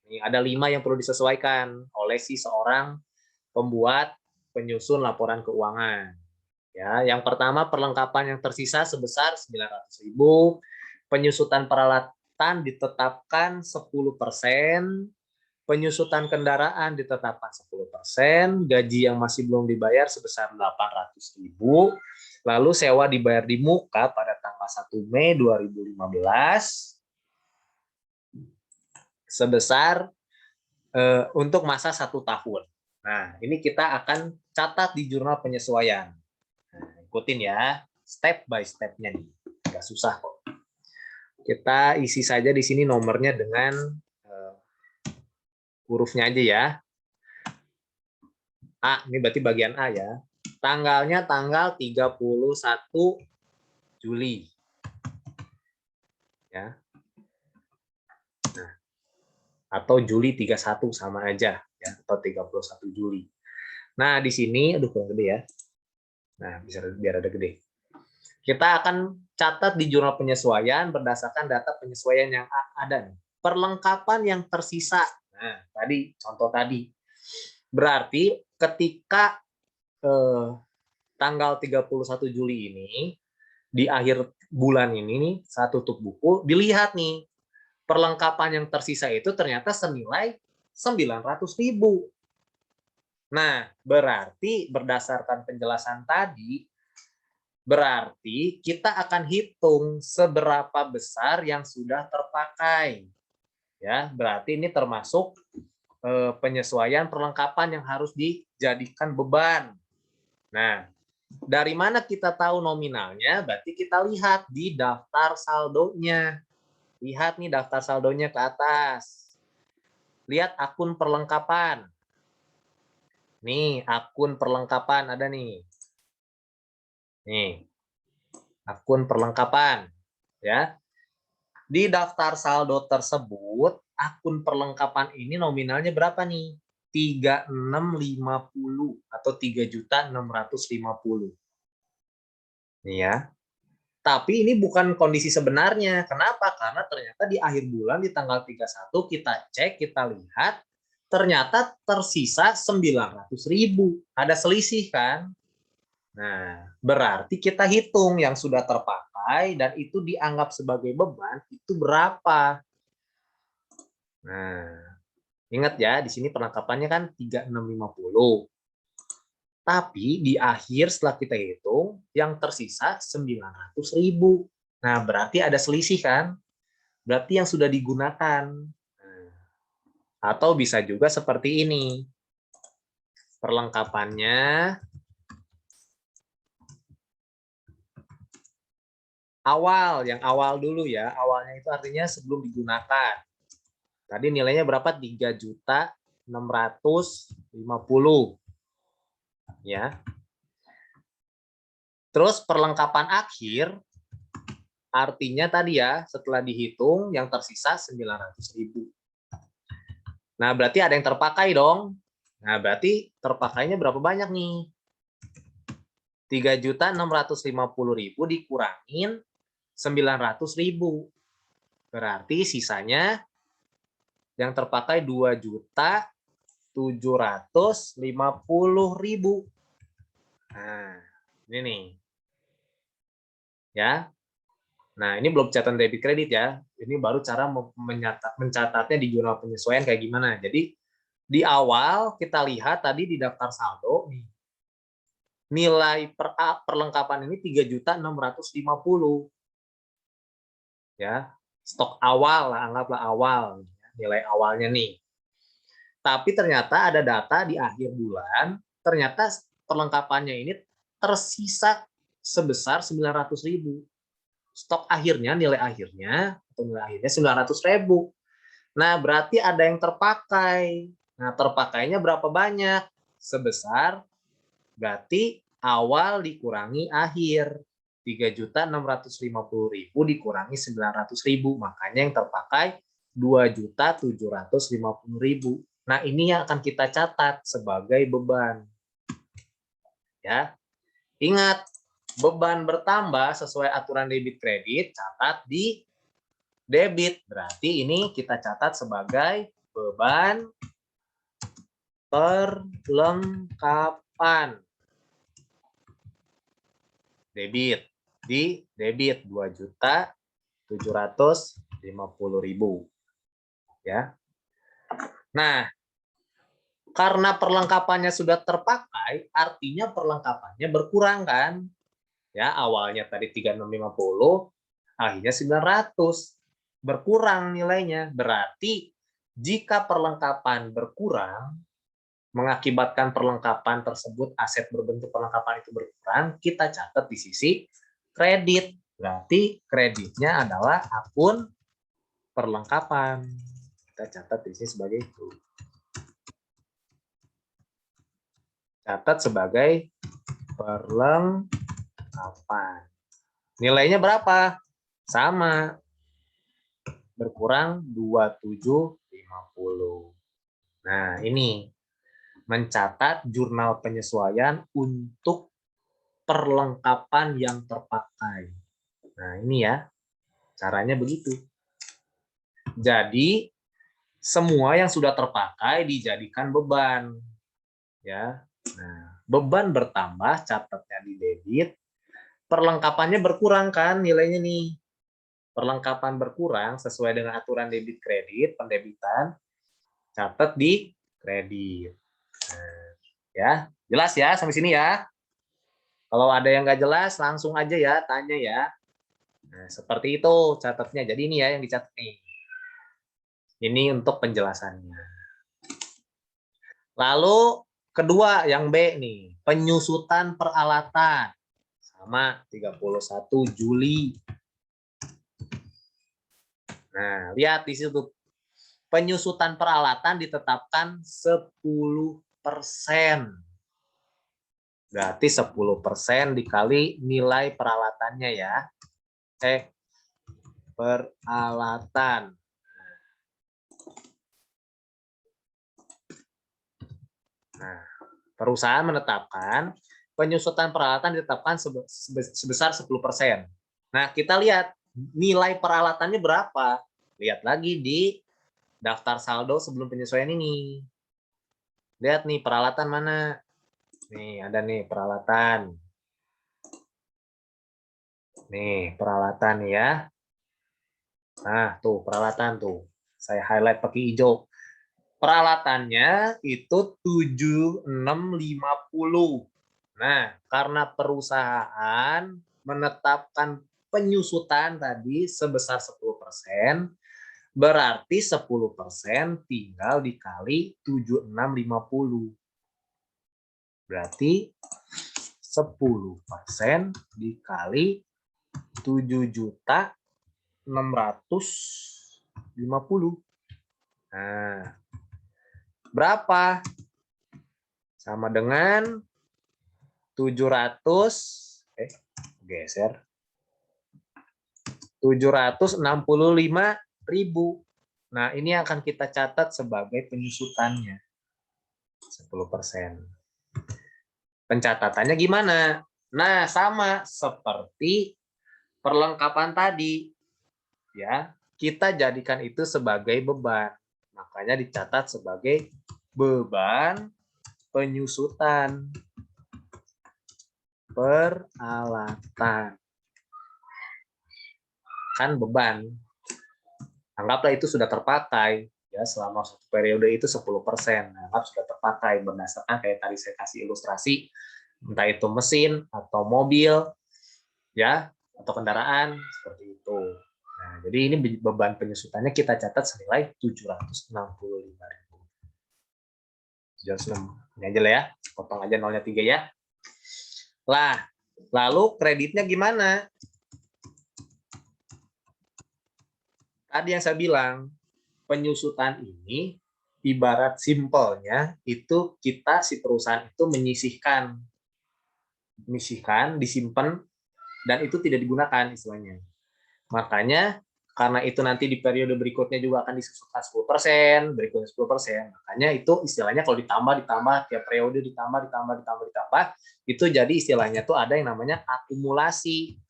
[SPEAKER 1] Ini ada 5 yang perlu disesuaikan oleh si seorang pembuat penyusun laporan keuangan. Ya, yang pertama perlengkapan yang tersisa sebesar 900.000, penyusutan peralatan ditetapkan 10%, penyusutan kendaraan ditetapkan 10%, gaji yang masih belum dibayar sebesar 800.000, lalu sewa dibayar di muka pada tanggal 1 Mei 2015 sebesar untuk masa 1 tahun. Nah, ini kita akan catat di jurnal penyesuaian. Nah, ikutin ya, step by step-nya nih. Nggak susah kok. Kita isi saja di sini nomornya dengan hurufnya aja ya. A, ini berarti bagian A ya. Tanggalnya tanggal 31 Juli. Ya. Nah, atau Juli 31 sama aja ya, atau 31 Juli. Nah, di sini aduh kurang gede ya. Nah, bisa biar ada gede. Kita akan catat di jurnal penyesuaian berdasarkan data penyesuaian yang ada nih. Perlengkapan yang tersisa. Nah, tadi contoh tadi. Berarti ketika tanggal 31 Juli ini, di akhir bulan ini nih, saat tutup buku, dilihat nih, perlengkapan yang tersisa itu ternyata senilai 900.000. Nah, berarti berdasarkan penjelasan tadi, berarti kita akan hitung seberapa besar yang sudah terpakai. Ya, berarti ini termasuk penyesuaian perlengkapan yang harus dijadikan beban. Nah, dari mana kita tahu nominalnya? Berarti kita lihat di daftar saldonya. Lihat nih daftar saldonya ke atas. Lihat akun perlengkapan. Nih, akun perlengkapan ada nih. Nih, akun perlengkapan. Ya. Di daftar saldo tersebut, akun perlengkapan ini nominalnya berapa nih? 3650 atau 3.650. Nih ya. Tapi ini bukan kondisi sebenarnya. Kenapa? Karena ternyata di akhir bulan di tanggal 31 kita cek, kita lihat ternyata tersisa 900.000. Ada selisih kan? Nah, berarti kita hitung yang sudah terpakai dan itu dianggap sebagai beban itu berapa? Nah, ingat ya, di sini perlengkapannya kan 3650. Tapi di akhir setelah kita hitung, yang tersisa 900.000. Nah, berarti ada selisih kan? Berarti yang sudah digunakan. Atau bisa juga seperti ini. Perlengkapannya awal, yang awal dulu ya. Awalnya itu artinya sebelum digunakan. Tadi nilainya berapa? 3.650. Ya. Terus perlengkapan akhir artinya tadi ya, setelah dihitung yang tersisa 900.000. Nah, berarti ada yang terpakai dong. Nah, berarti terpakainya berapa banyak nih? 3.650.000 dikurangin 900.000. Berarti sisanya yang terpakai 2.750.000. Nah, ini nih. Ya. Nah, ini belum catatan debit kredit ya. Ini baru cara mencatatnya di jurnal penyesuaian kayak gimana. Jadi di awal kita lihat tadi di daftar saldo nih. Nilai perlengkapan ini 3.650. Ya, stok awal lah, anggaplah awal, nilai awalnya nih. Tapi ternyata ada data di akhir bulan, ternyata perlengkapannya ini tersisa sebesar 900.000. Stok akhirnya, nilai akhirnya 900.000. Nah, berarti ada yang terpakai. Nah, terpakainya berapa banyak? Sebesar, berarti awal dikurangi akhir. 3.650.000 dikurangi 900.000. Makanya yang terpakai 2.750.000. Nah, ini yang akan kita catat sebagai beban. Ya. Ingat, beban bertambah sesuai aturan debit kredit, catat di debit. Berarti ini kita catat sebagai beban perlengkapan. Debit. Di debit 2.750.000. Ya. Nah, karena perlengkapannya sudah terpakai, artinya perlengkapannya berkurang kan? Ya, awalnya tadi 3.650, akhirnya 900. Berkurang nilainya. Berarti jika perlengkapan berkurang, mengakibatkan perlengkapan tersebut, aset berbentuk perlengkapan itu berkurang, kita catat di sisi kredit. Berarti kreditnya adalah akun perlengkapan. Kita catat di sini sebagai itu. Catat sebagai perlengkapan. Nilainya berapa? Sama. Berkurang 2.750. Nah, ini mencatat jurnal penyesuaian untuk perlengkapan yang terpakai. Nah, ini ya, caranya begitu. Jadi, semua yang sudah terpakai dijadikan beban. Ya. Nah, beban bertambah, catatnya di debit, perlengkapannya berkurang kan nilainya nih. Perlengkapan berkurang sesuai dengan aturan debit kredit, pendebitan, catat di kredit. Nah, ya, jelas ya sampai sini ya. Kalau ada yang nggak jelas, langsung aja ya, tanya ya. Nah, seperti itu catatnya. Jadi ini ya yang dicatat nih. Ini untuk penjelasannya. Lalu kedua yang B nih, penyusutan peralatan. Sama 31 Juli. Nah, lihat di situ. Penyusutan peralatan ditetapkan 10%. Berarti 10% dikali nilai peralatannya ya. Peralatan. Nah, perusahaan menetapkan penyusutan peralatan ditetapkan sebesar 10%. Nah, kita lihat nilai peralatannya berapa. Lihat lagi di daftar saldo sebelum penyesuaian ini. Lihat nih peralatan mana. Nih, ada nih peralatan. Nih, peralatan ya. Nah, tuh peralatan tuh. Saya highlight pakai hijau. Peralatannya itu 7650. Nah, karena perusahaan menetapkan penyusutan tadi sebesar 10%, berarti 10% tinggal dikali 7650. Berarti 10% dikali 7.650. Nah, berapa? Sama dengan 765.000. Nah, ini akan kita catat sebagai penyusutannya. 10%. Pencatatannya gimana? Nah, sama seperti perlengkapan tadi. Ya, kita jadikan itu sebagai beban. Makanya dicatat sebagai beban penyusutan peralatan. Kan beban. Anggaplah itu sudah terpakai ya selama satu periode itu 10%. Anggap sudah terpakai berdasarkan kayak tadi saya kasih ilustrasi, entah itu mesin atau mobil ya atau kendaraan seperti itu. Nah, jadi ini beban penyusutannya kita catat senilai 765.000. 706. Ini aja lah ya. Potong aja 0-nya 3 ya. Lah, lalu kreditnya gimana? Tadi yang saya bilang, penyusutan ini ibarat simpelnya itu kita si perusahaan itu menyisihkan, disimpan, dan itu tidak digunakan istilahnya. Makanya karena itu nanti di periode berikutnya juga akan disusutkan 10%, berikutnya 10%. Makanya itu istilahnya kalau ditambah tiap periode ditambah, itu jadi istilahnya tuh ada yang namanya akumulasi.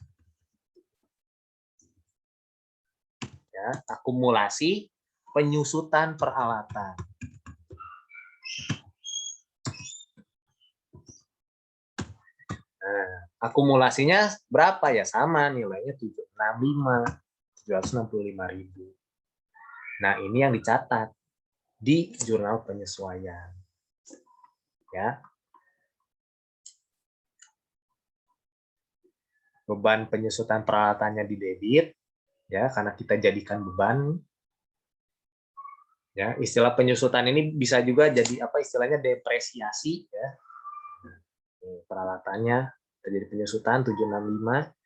[SPEAKER 1] Ya, akumulasi penyusutan peralatan. Nah, akumulasinya berapa ya? Sama nilainya 765.000. Nah, ini yang dicatat di jurnal penyesuaian. Ya. Beban penyusutan peralatannya di debit ya, karena kita jadikan beban. Ya, istilah penyusutan ini bisa juga jadi apa istilahnya depresiasi ya. Peralatannya terjadi penyusutan 765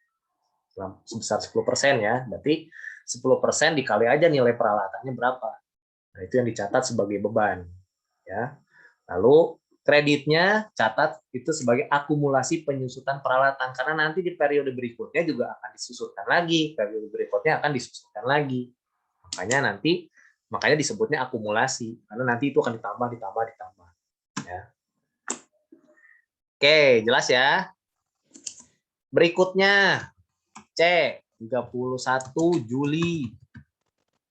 [SPEAKER 1] sebesar 10% ya. Berarti 10% dikali aja nilai peralatannya berapa. Nah, itu yang dicatat sebagai beban. Ya. Lalu kreditnya catat itu sebagai akumulasi penyusutan peralatan karena nanti di periode berikutnya juga akan disusutkan lagi, periode berikutnya akan disusutkan lagi. Makanya disebutnya akumulasi karena nanti itu akan ditambah. Ya. Oke, jelas ya? Berikutnya C, 31 Juli.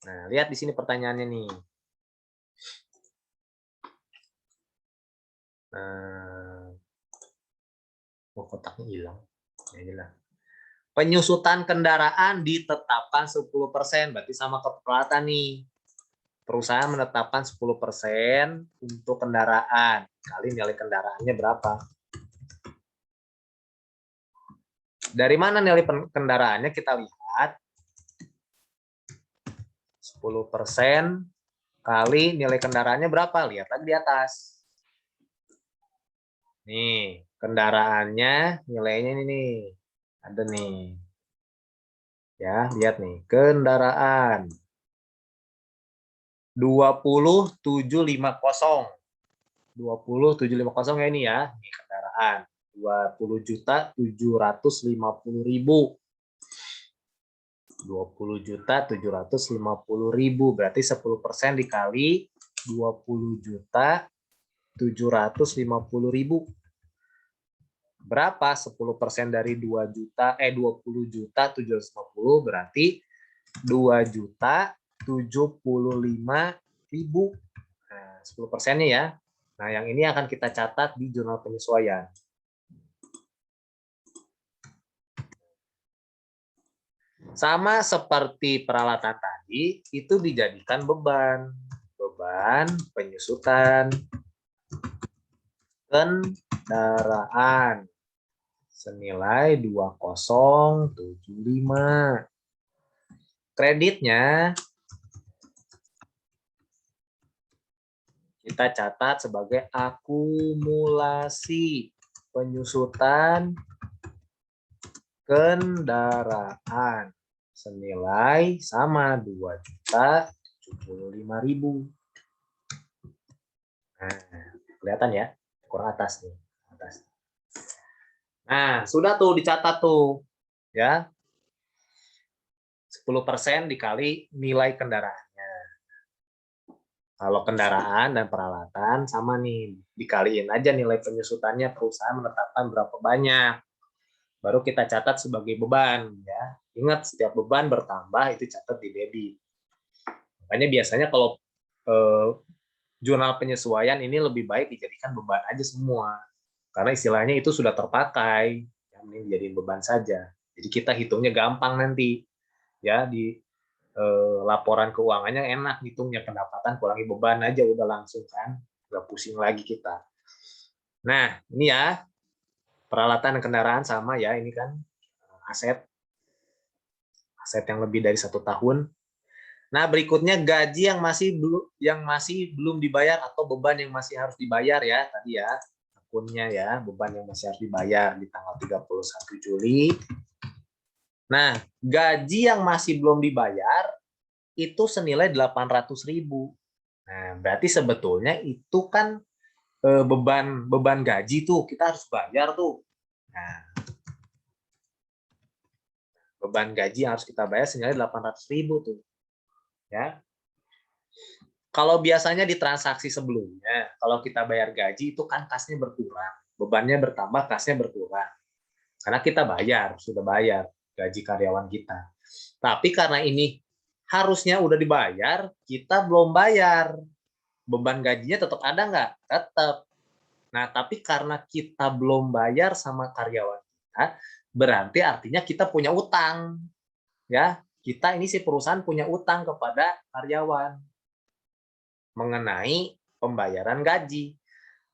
[SPEAKER 1] Nah, lihat di sini pertanyaannya nih. Kotaknya hilang. Ya, hilang. Penyusutan kendaraan ditetapkan 10%, berarti sama keperalatan nih. Perusahaan menetapkan 10% untuk kendaraan. Kali nilai kendaraannya berapa? Dari mana nilai kendaraannya kita lihat. 10% kali nilai kendaraannya berapa? Lihat lagi di atas. Nih, kendaraannya nilainya ini nih. Ada nih. Ya, lihat nih, kendaraan. 20750. 20750 ya ini ya, ini kendaraan. 20.750.000. 20.750.000 berarti 10% dikali 20.750.000. Berapa 10% dari 20.750 berarti 2.075.000. Nah, 10%-nya ya. Nah, yang ini akan kita catat di jurnal penyesuaian. Sama seperti peralatan tadi, itu dijadikan beban. Beban penyusutan kendaraan senilai 2075. Kreditnya kita catat sebagai akumulasi penyusutan kendaraan senilai sama 2.075.000. Nah, kelihatan ya, kurang atas nih, atas. Nah, sudah tuh dicatat tuh, ya. 10% dikali nilai kendaraannya. Kalau kendaraan dan peralatan sama nih, dikaliin aja nilai penyusutannya, perusahaan menetapkan berapa banyak. Baru kita catat sebagai beban, ya. Ingat, setiap beban bertambah itu catat di debit. Makanya biasanya kalau jurnal penyesuaian ini lebih baik dijadikan beban aja semua. Karena istilahnya itu sudah terpakai, yang ini dijadiin beban saja. Jadi kita hitungnya gampang nanti. Ya, di laporan keuangannya enak hitungnya, pendapatan kurangi beban aja udah langsung kan, nggak pusing lagi kita. Nah, ini ya, peralatan dan kendaraan sama ya, ini kan aset yang lebih dari 1 tahun. Nah, berikutnya gaji yang masih belum dibayar atau beban yang masih harus dibayar ya, tadi ya, akunnya ya, beban yang masih harus dibayar di tanggal 31 Juli. Nah, gaji yang masih belum dibayar itu senilai 800.000. Nah, berarti sebetulnya itu kan beban gaji tuh kita harus bayar tuh. Nah, beban gaji yang harus kita bayar senilai 800.000 tuh. Ya. Kalau biasanya di transaksi sebelumnya, kalau kita bayar gaji itu kan kasnya berkurang, bebannya bertambah, kasnya berkurang. Karena kita sudah bayar gaji karyawan kita. Tapi karena ini harusnya udah dibayar, kita belum bayar. Beban gajinya tetap ada nggak? Tetap. Nah, tapi karena kita belum bayar sama karyawan kita, berarti artinya kita punya utang. Ya, kita ini si perusahaan punya utang kepada karyawan mengenai pembayaran gaji.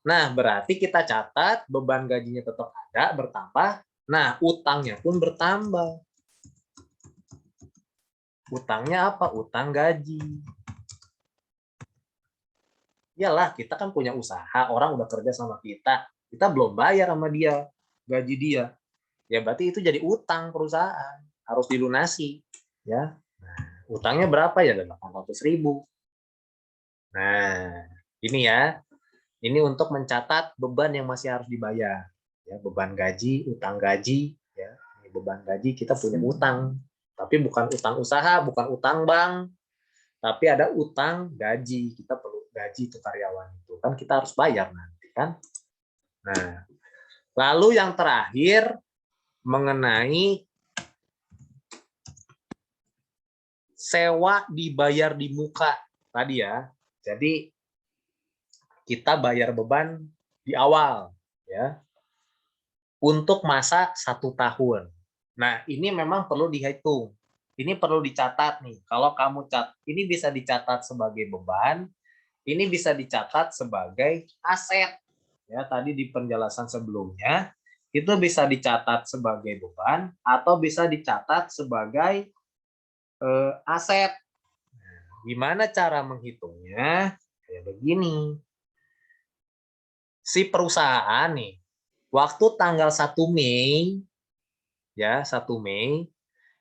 [SPEAKER 1] Nah, berarti kita catat beban gajinya tetap ada, bertambah. Nah, utangnya pun bertambah. Utangnya apa? Utang gaji. Iyalah, kita kan punya usaha, orang udah kerja sama kita belum bayar sama dia, gaji dia. Ya berarti itu jadi utang perusahaan, harus dilunasi. Ya, nah, utangnya berapa ya? 800.000. Nah, ini ya. Ini untuk mencatat beban yang masih harus dibayar. Ya, beban gaji, utang gaji. Ya, beban gaji kita punya utang. Tapi bukan utang usaha, bukan utang bank. Tapi ada utang gaji. Kita perlu gaji ke karyawan itu. Kan kita harus bayar nanti kan. Nah, lalu yang terakhir, mengenai sewa dibayar di muka tadi ya. Jadi kita bayar beban di awal ya untuk masa 1 tahun. Nah, ini memang perlu dihitung. Ini perlu dicatat nih. Kalau kamu ini bisa dicatat sebagai beban, ini bisa dicatat sebagai aset. Ya, tadi di penjelasan sebelumnya itu bisa dicatat sebagai beban atau bisa dicatat sebagai aset. Nah, gimana cara menghitungnya? Kayak begini. Si perusahaan nih, waktu tanggal 1 Mei, ya 1 Mei,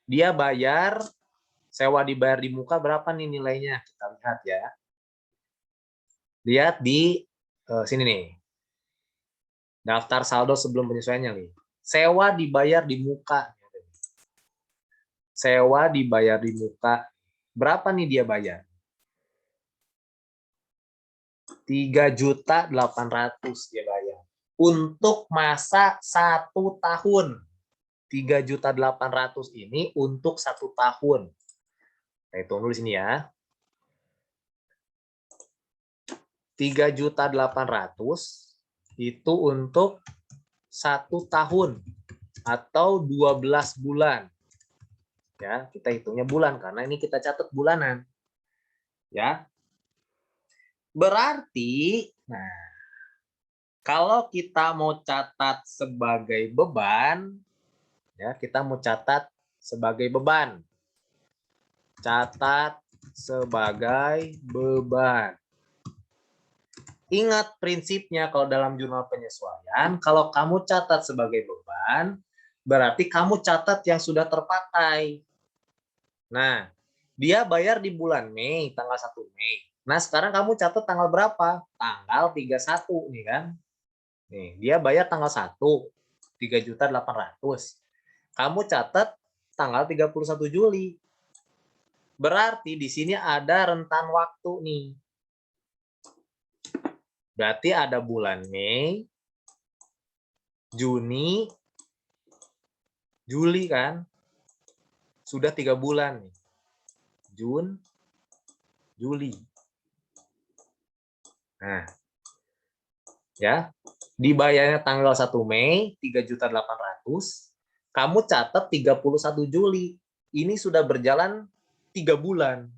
[SPEAKER 1] dia bayar, sewa dibayar di muka berapa nih nilainya? Kita lihat ya. Lihat di sini nih. Daftar saldo sebelum penyesuaiannya nih. Sewa dibayar di muka. Sewa dibayar di muka. Berapa nih dia bayar? 3.800.000 dia bayar. Untuk masa 1 tahun. 3.800.000 ini untuk 1 tahun. Saya hitung dulu di sini ya. 3.800.000 itu untuk 1 tahun atau 12 bulan. Ya, kita hitungnya bulan karena ini kita catat bulanan. Ya. Berarti, nah, kalau kita mau catat sebagai beban, ya, kita mau catat sebagai beban. Catat sebagai beban. Ingat prinsipnya kalau dalam jurnal penyesuaian, kalau kamu catat sebagai beban, berarti kamu catat yang sudah terpakai. Nah, dia bayar di bulan Mei, tanggal 1 Mei. Nah, sekarang kamu catat tanggal berapa? Tanggal 31 nih kan. Nih, dia bayar tanggal 1, 3.800.000. Kamu catat tanggal 31 Juli. Berarti di sini ada rentan waktu nih. Berarti ada bulan Mei, Juni, Juli kan. Sudah 3 bulan nih. Jun, Juli. Nah, ya, dibayarnya tanggal 1 Mei, 3.800.000. Kamu catat 31 Juli. Ini sudah berjalan 3 bulan.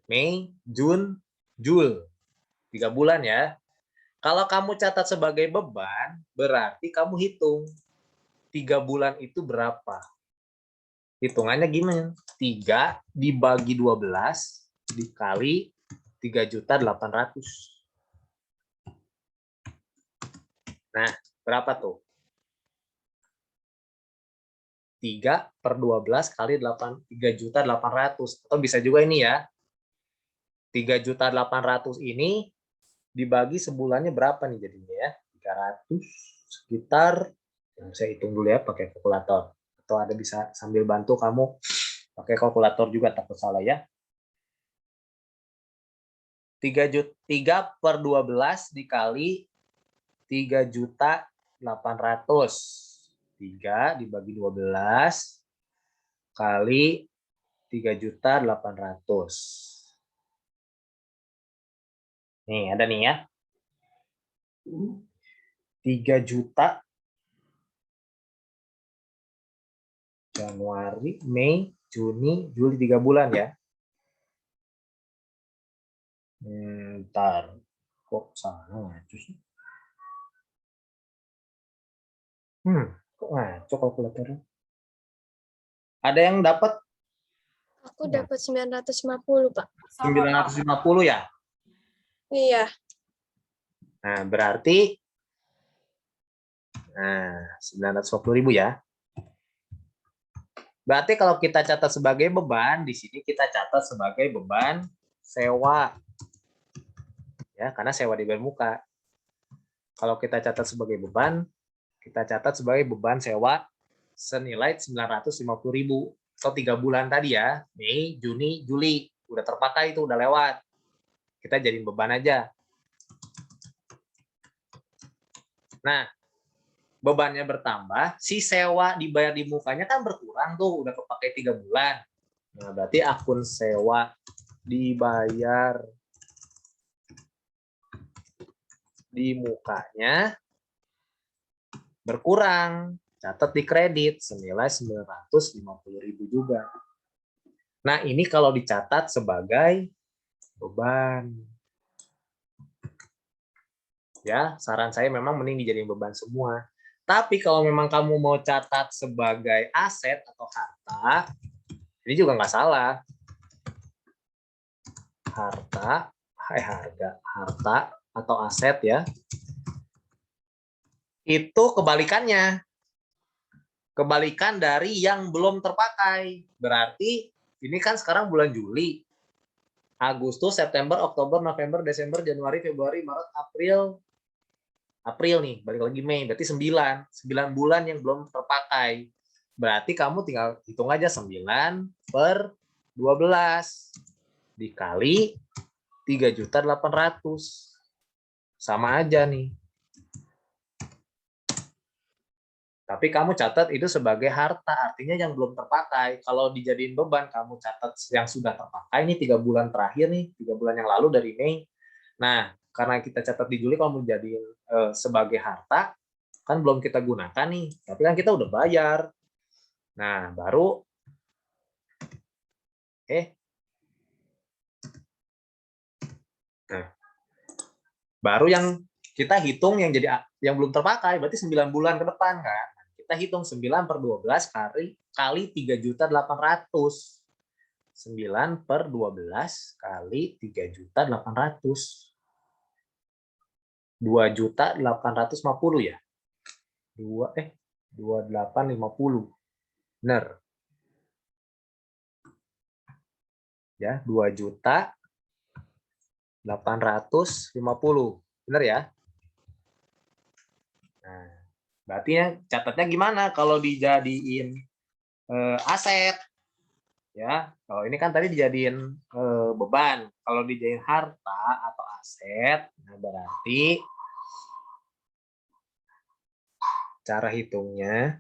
[SPEAKER 1] Mei, Jun, Jul. 3 bulan ya. Kalau kamu catat sebagai beban, berarti kamu hitung 3 bulan itu berapa. Hitungannya gimana? 3 dibagi 12 dikali 3.800.000. Nah, berapa tuh? 3/12 kali 3.800.000. Atau bisa juga ini ya. 3.800.000 ini dibagi sebulannya berapa nih jadinya ya? 300 sekitar, saya hitung dulu ya pakai kalkulator. Atau ada bisa sambil bantu kamu pakai kalkulator juga, takut salah ya. 3/12 dikali 3.800.000. 3 dibagi 12 kali 3.800.000. Nih, ada nih ya. 3 juta Januari, Mei, Juni, Juli, 3 bulan ya. Ntar, kok salah ngaco sih? Kok ngaco kalkulatornya? Ada yang dapat?
[SPEAKER 2] Aku dapat 950, Pak.
[SPEAKER 1] 950 ya?
[SPEAKER 2] Iya.
[SPEAKER 1] Nah, berarti 950.000 ya. Berarti kalau kita catat sebagai beban, di sini kita catat sebagai beban sewa. Ya, karena sewa dibayar muka. Kalau kita catat sebagai beban, kita catat sebagai beban sewa senilai 950.000. Atau 3 bulan tadi ya, Mei, Juni, Juli. Udah terpakai itu, udah lewat. Kita jadiin beban aja. Nah, bebannya bertambah, si sewa dibayar di mukanya kan berkurang tuh, udah kepake 3 bulan. Nah, berarti akun sewa dibayar di mukanya berkurang. Catat di kredit senilai 950.000 juga. Nah, ini kalau dicatat sebagai beban. Ya, saran saya memang mending dijadiin beban semua. Tapi kalau memang kamu mau catat sebagai aset atau harta, ini juga nggak salah. Harta atau aset ya. Itu kebalikannya. Kebalikan dari yang belum terpakai. Berarti ini kan sekarang bulan Juli. Agustus, September, Oktober, November, Desember, Januari, Februari, Maret, April nih, balik lagi Mei, berarti 9 bulan yang belum terpakai. Berarti kamu tinggal hitung aja 9/12 dikali 3.800.000. Sama aja nih. Tapi kamu catat itu sebagai harta, artinya yang belum terpakai. Kalau dijadiin beban, kamu catat yang sudah terpakai, ini 3 bulan terakhir nih, 3 bulan yang lalu dari Mei. Nah, karena kita catat di Juli, kalau mau jadiin sebagai harta, kan belum kita gunakan nih, tapi kan kita udah bayar. Nah, baru yang kita hitung yang belum terpakai, berarti 9 bulan ke depan kan. Kita hitung 9/12 kali 3.800.000. 9/12 kali 3.800.000. 2.850 ya. 2.850. Benar. Ya, 2.850. Benar ya? Nah, berarti ya catatnya gimana kalau dijadiin aset? Ya, kalau ini kan tadi dijadiin beban. Kalau dijadiin harta atau aset, nah berarti cara hitungnya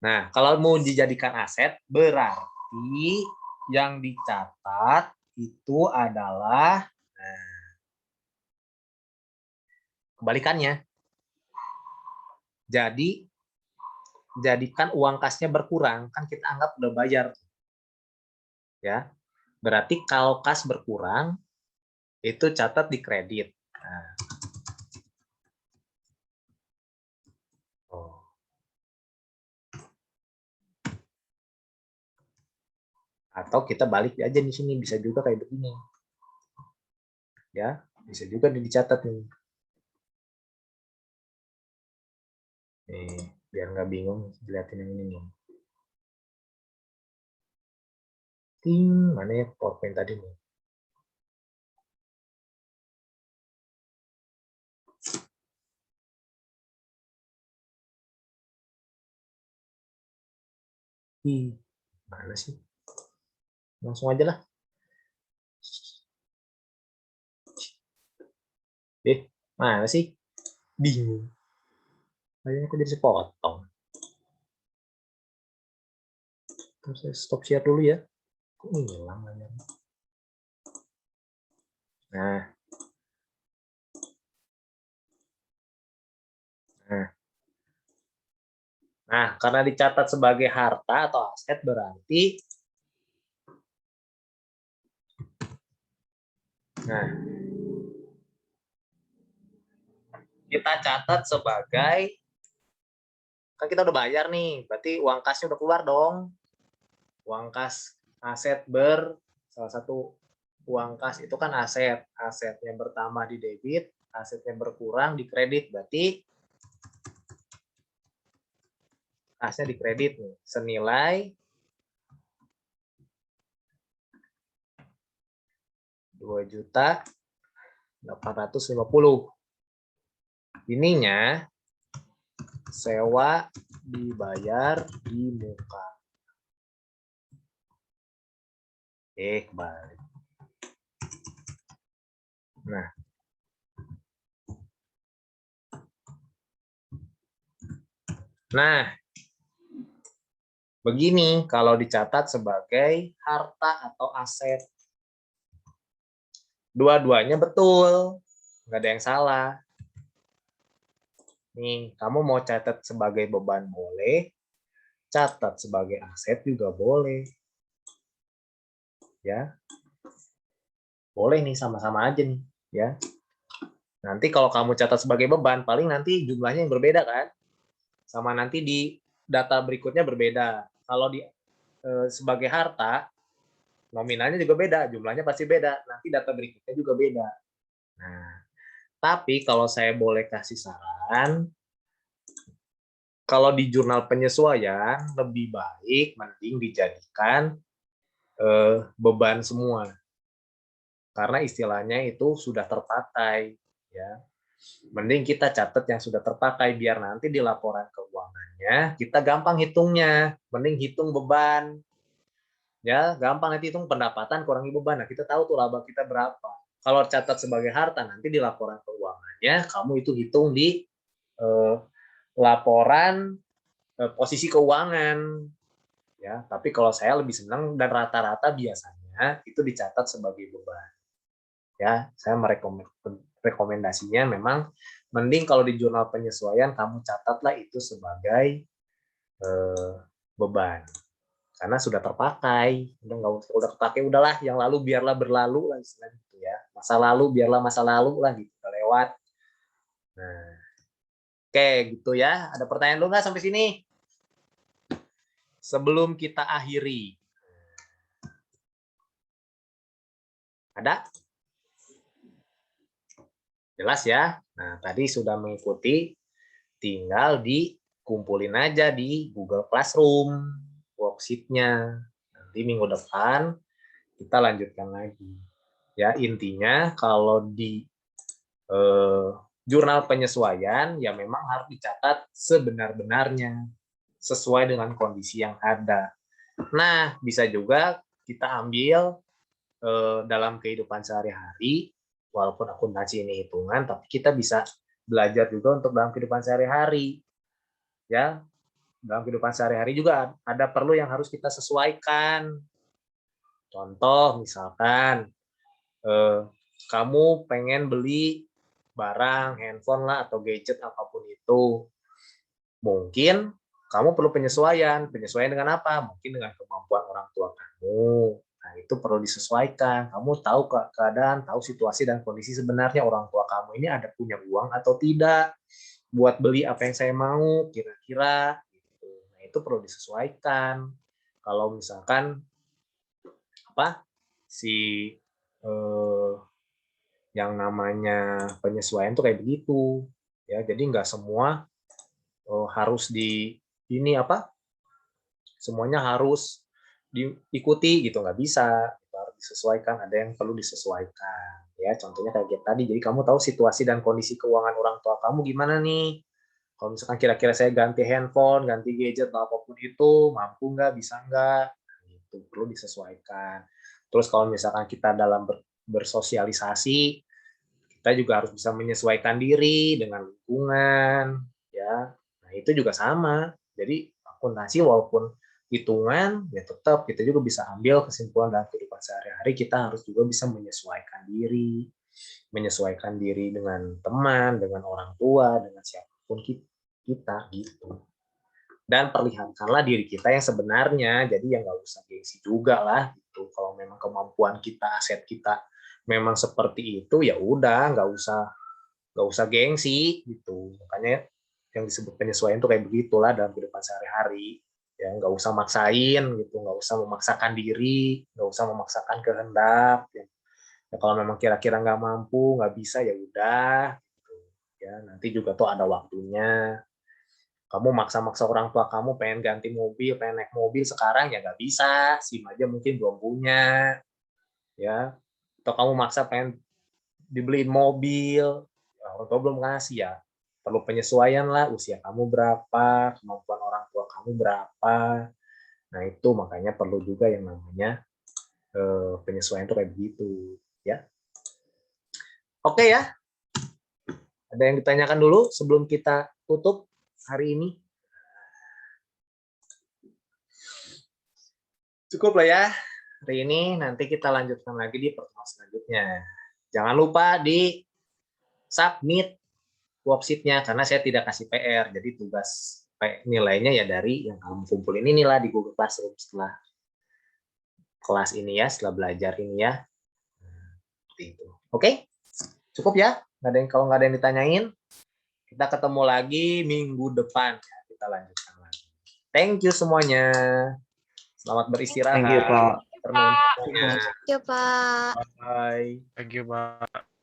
[SPEAKER 1] nah, kalau mau dijadikan aset, berarti yang dicatat itu adalah kebalikannya. Jadi, jadikan uang kasnya berkurang, kan kita anggap udah bayar. Ya, berarti kalau kas berkurang, itu catat di kredit. Nah. Atau kita balik aja di sini, bisa juga kayak begini. Ya, bisa juga dicatat nih. Nih, biar nggak bingung, dilihatin yang ini nih. Ting, mana ya PowerPoint tadi nih? Mana sih? Langsung aja lah. Mana sih? Bingung. Kayaknya aku jadi sepotong. Terus saya stop share dulu ya. Kok hilang layarnya? Nah. Nah, karena dicatat sebagai harta atau aset berarti kita catat sebagai kan kita udah bayar nih, berarti uang kasnya udah keluar dong. Uang kas aset salah satu uang kas itu kan aset. Asetnya bertambah di debit, asetnya berkurang di kredit, berarti kasnya di kredit nih, senilai 2.850.000. Ininya sewa dibayar di muka. Kembali. Nah, begini kalau dicatat sebagai harta atau aset. Dua-duanya betul, nggak ada yang salah. Nih, kamu mau catat sebagai beban boleh, catat sebagai aset juga boleh. Ya. Boleh nih, sama-sama aja nih, ya. Nanti kalau kamu catat sebagai beban, paling nanti jumlahnya yang berbeda kan? Sama nanti di data berikutnya berbeda. Kalau di sebagai harta, nominalnya juga beda, jumlahnya pasti beda. Nanti data berikutnya juga beda. Nah, tapi kalau saya boleh kasih saran, kalau di jurnal penyesuaian lebih baik mending dijadikan beban semua. Karena istilahnya itu sudah terpakai, ya. Mending kita catat yang sudah terpakai biar nanti di laporan keuangannya kita gampang hitungnya. Mending hitung beban. Ya, gampang nanti hitung pendapatan kurangi beban. Nah, kita tahu tuh laba kita berapa. Kalau catat sebagai harta nanti di laporan keuangannya kamu itu hitung di laporan posisi keuangan. Ya, tapi kalau saya lebih senang dan rata-rata biasanya itu dicatat sebagai beban. Ya, saya merekomendasinya memang mending kalau di jurnal penyesuaian kamu catatlah itu sebagai beban karena sudah terpakai, udah terpakai, udahlah yang lalu biarlah berlalu lah istilahnya gitu ya, masa lalu biarlah masa lalu lah gitu, udah lewat. Nah, oke gitu ya, ada pertanyaan dulu nggak sampai sini sebelum kita akhiri? Ada? Jelas ya. Nah, tadi sudah mengikuti, tinggal dikumpulin aja di Google Classroom worksheet-nya. Nanti minggu depan kita lanjutkan lagi. Ya, intinya kalau di jurnal penyesuaian ya memang harus dicatat sebenar-benarnya sesuai dengan kondisi yang ada. Nah, bisa juga kita ambil dalam kehidupan sehari-hari, walaupun akuntansi ini hitungan, tapi kita bisa belajar juga untuk dalam kehidupan sehari-hari. Ya, dalam kehidupan sehari-hari juga ada perlu yang harus kita sesuaikan. Contoh, misalkan kamu pengen beli barang, handphone lah, atau gadget apapun itu. Mungkin kamu perlu penyesuaian. Penyesuaian dengan apa? Mungkin dengan kemampuan orang tua kamu. Nah, itu perlu disesuaikan. Kamu tahu keadaan, tahu situasi dan kondisi sebenarnya orang tua kamu ini ada punya uang atau tidak buat beli apa yang saya mau, kira-kira. Gitu. Nah, itu perlu disesuaikan. Kalau misalkan apa si yang namanya penyesuaian tuh kayak begitu, ya. Jadi nggak semua harus ini apa? Semuanya harus diikuti gitu, nggak bisa. Harus disesuaikan, ada yang perlu disesuaikan. Ya, contohnya kayak tadi. Jadi kamu tahu situasi dan kondisi keuangan orang tua kamu gimana nih? Kalau misalkan kira-kira saya ganti handphone, ganti gadget atau apapun itu, mampu nggak, bisa nggak? Itu perlu disesuaikan. Terus kalau misalkan kita dalam bersosialisasi, kita juga harus bisa menyesuaikan diri dengan lingkungan, ya. Nah, itu juga sama. Jadi akuntansi walaupun hitungan, ya tetap kita juga bisa ambil kesimpulan dalam kehidupan sehari-hari, kita harus juga bisa menyesuaikan diri dengan teman, dengan orang tua, dengan siapapun kita gitu. Dan perlihatkanlah diri kita yang sebenarnya, jadi ya nggak usah gengsi juga lah gitu. Kalau memang kemampuan kita, aset kita memang seperti itu, ya udah nggak usah gengsi gitu. Makanya yang disebut penyesuaian itu kayak begitulah dalam kehidupan sehari-hari. Ya nggak usah maksain gitu, nggak usah memaksakan diri, nggak usah memaksakan kehendak. Ya kalau memang kira-kira nggak mampu, nggak bisa, ya udah. Gitu. Ya nanti juga tuh ada waktunya. Kamu maksa-maksa orang tua kamu pengen ganti mobil, pengen naik mobil sekarang, ya nggak bisa. SIM aja mungkin belum punya, ya. Atau kamu maksa pengen dibeliin mobil, orang tua belum ngasih, ya. Perlu penyesuaian lah, usia kamu berapa, kemampuan orang tua kamu berapa. Nah itu makanya perlu juga yang namanya penyesuaian itu kayak begitu, ya. Oke ya. Ada yang ditanyakan dulu sebelum kita tutup hari ini? Cukup lah ya. Hari ini nanti kita lanjutkan lagi di pertemuan selanjutnya. Jangan lupa di submit worksheet-nya karena saya tidak kasih PR. Jadi tugas nilainya ya dari yang kamu kumpulin inilah di Google Classroom setelah kelas ini ya, setelah belajar ini ya. Seperti itu. Oke? Cukup ya? Kalau nggak ada yang ditanyain, kita ketemu lagi minggu depan. Ya, kita lanjutkan lagi. Thank you semuanya. Selamat beristirahat.
[SPEAKER 3] Thank you, Pak.
[SPEAKER 1] Teman-temannya.
[SPEAKER 2] Ya, Pak.
[SPEAKER 1] Bye.
[SPEAKER 5] Thank you, Pak.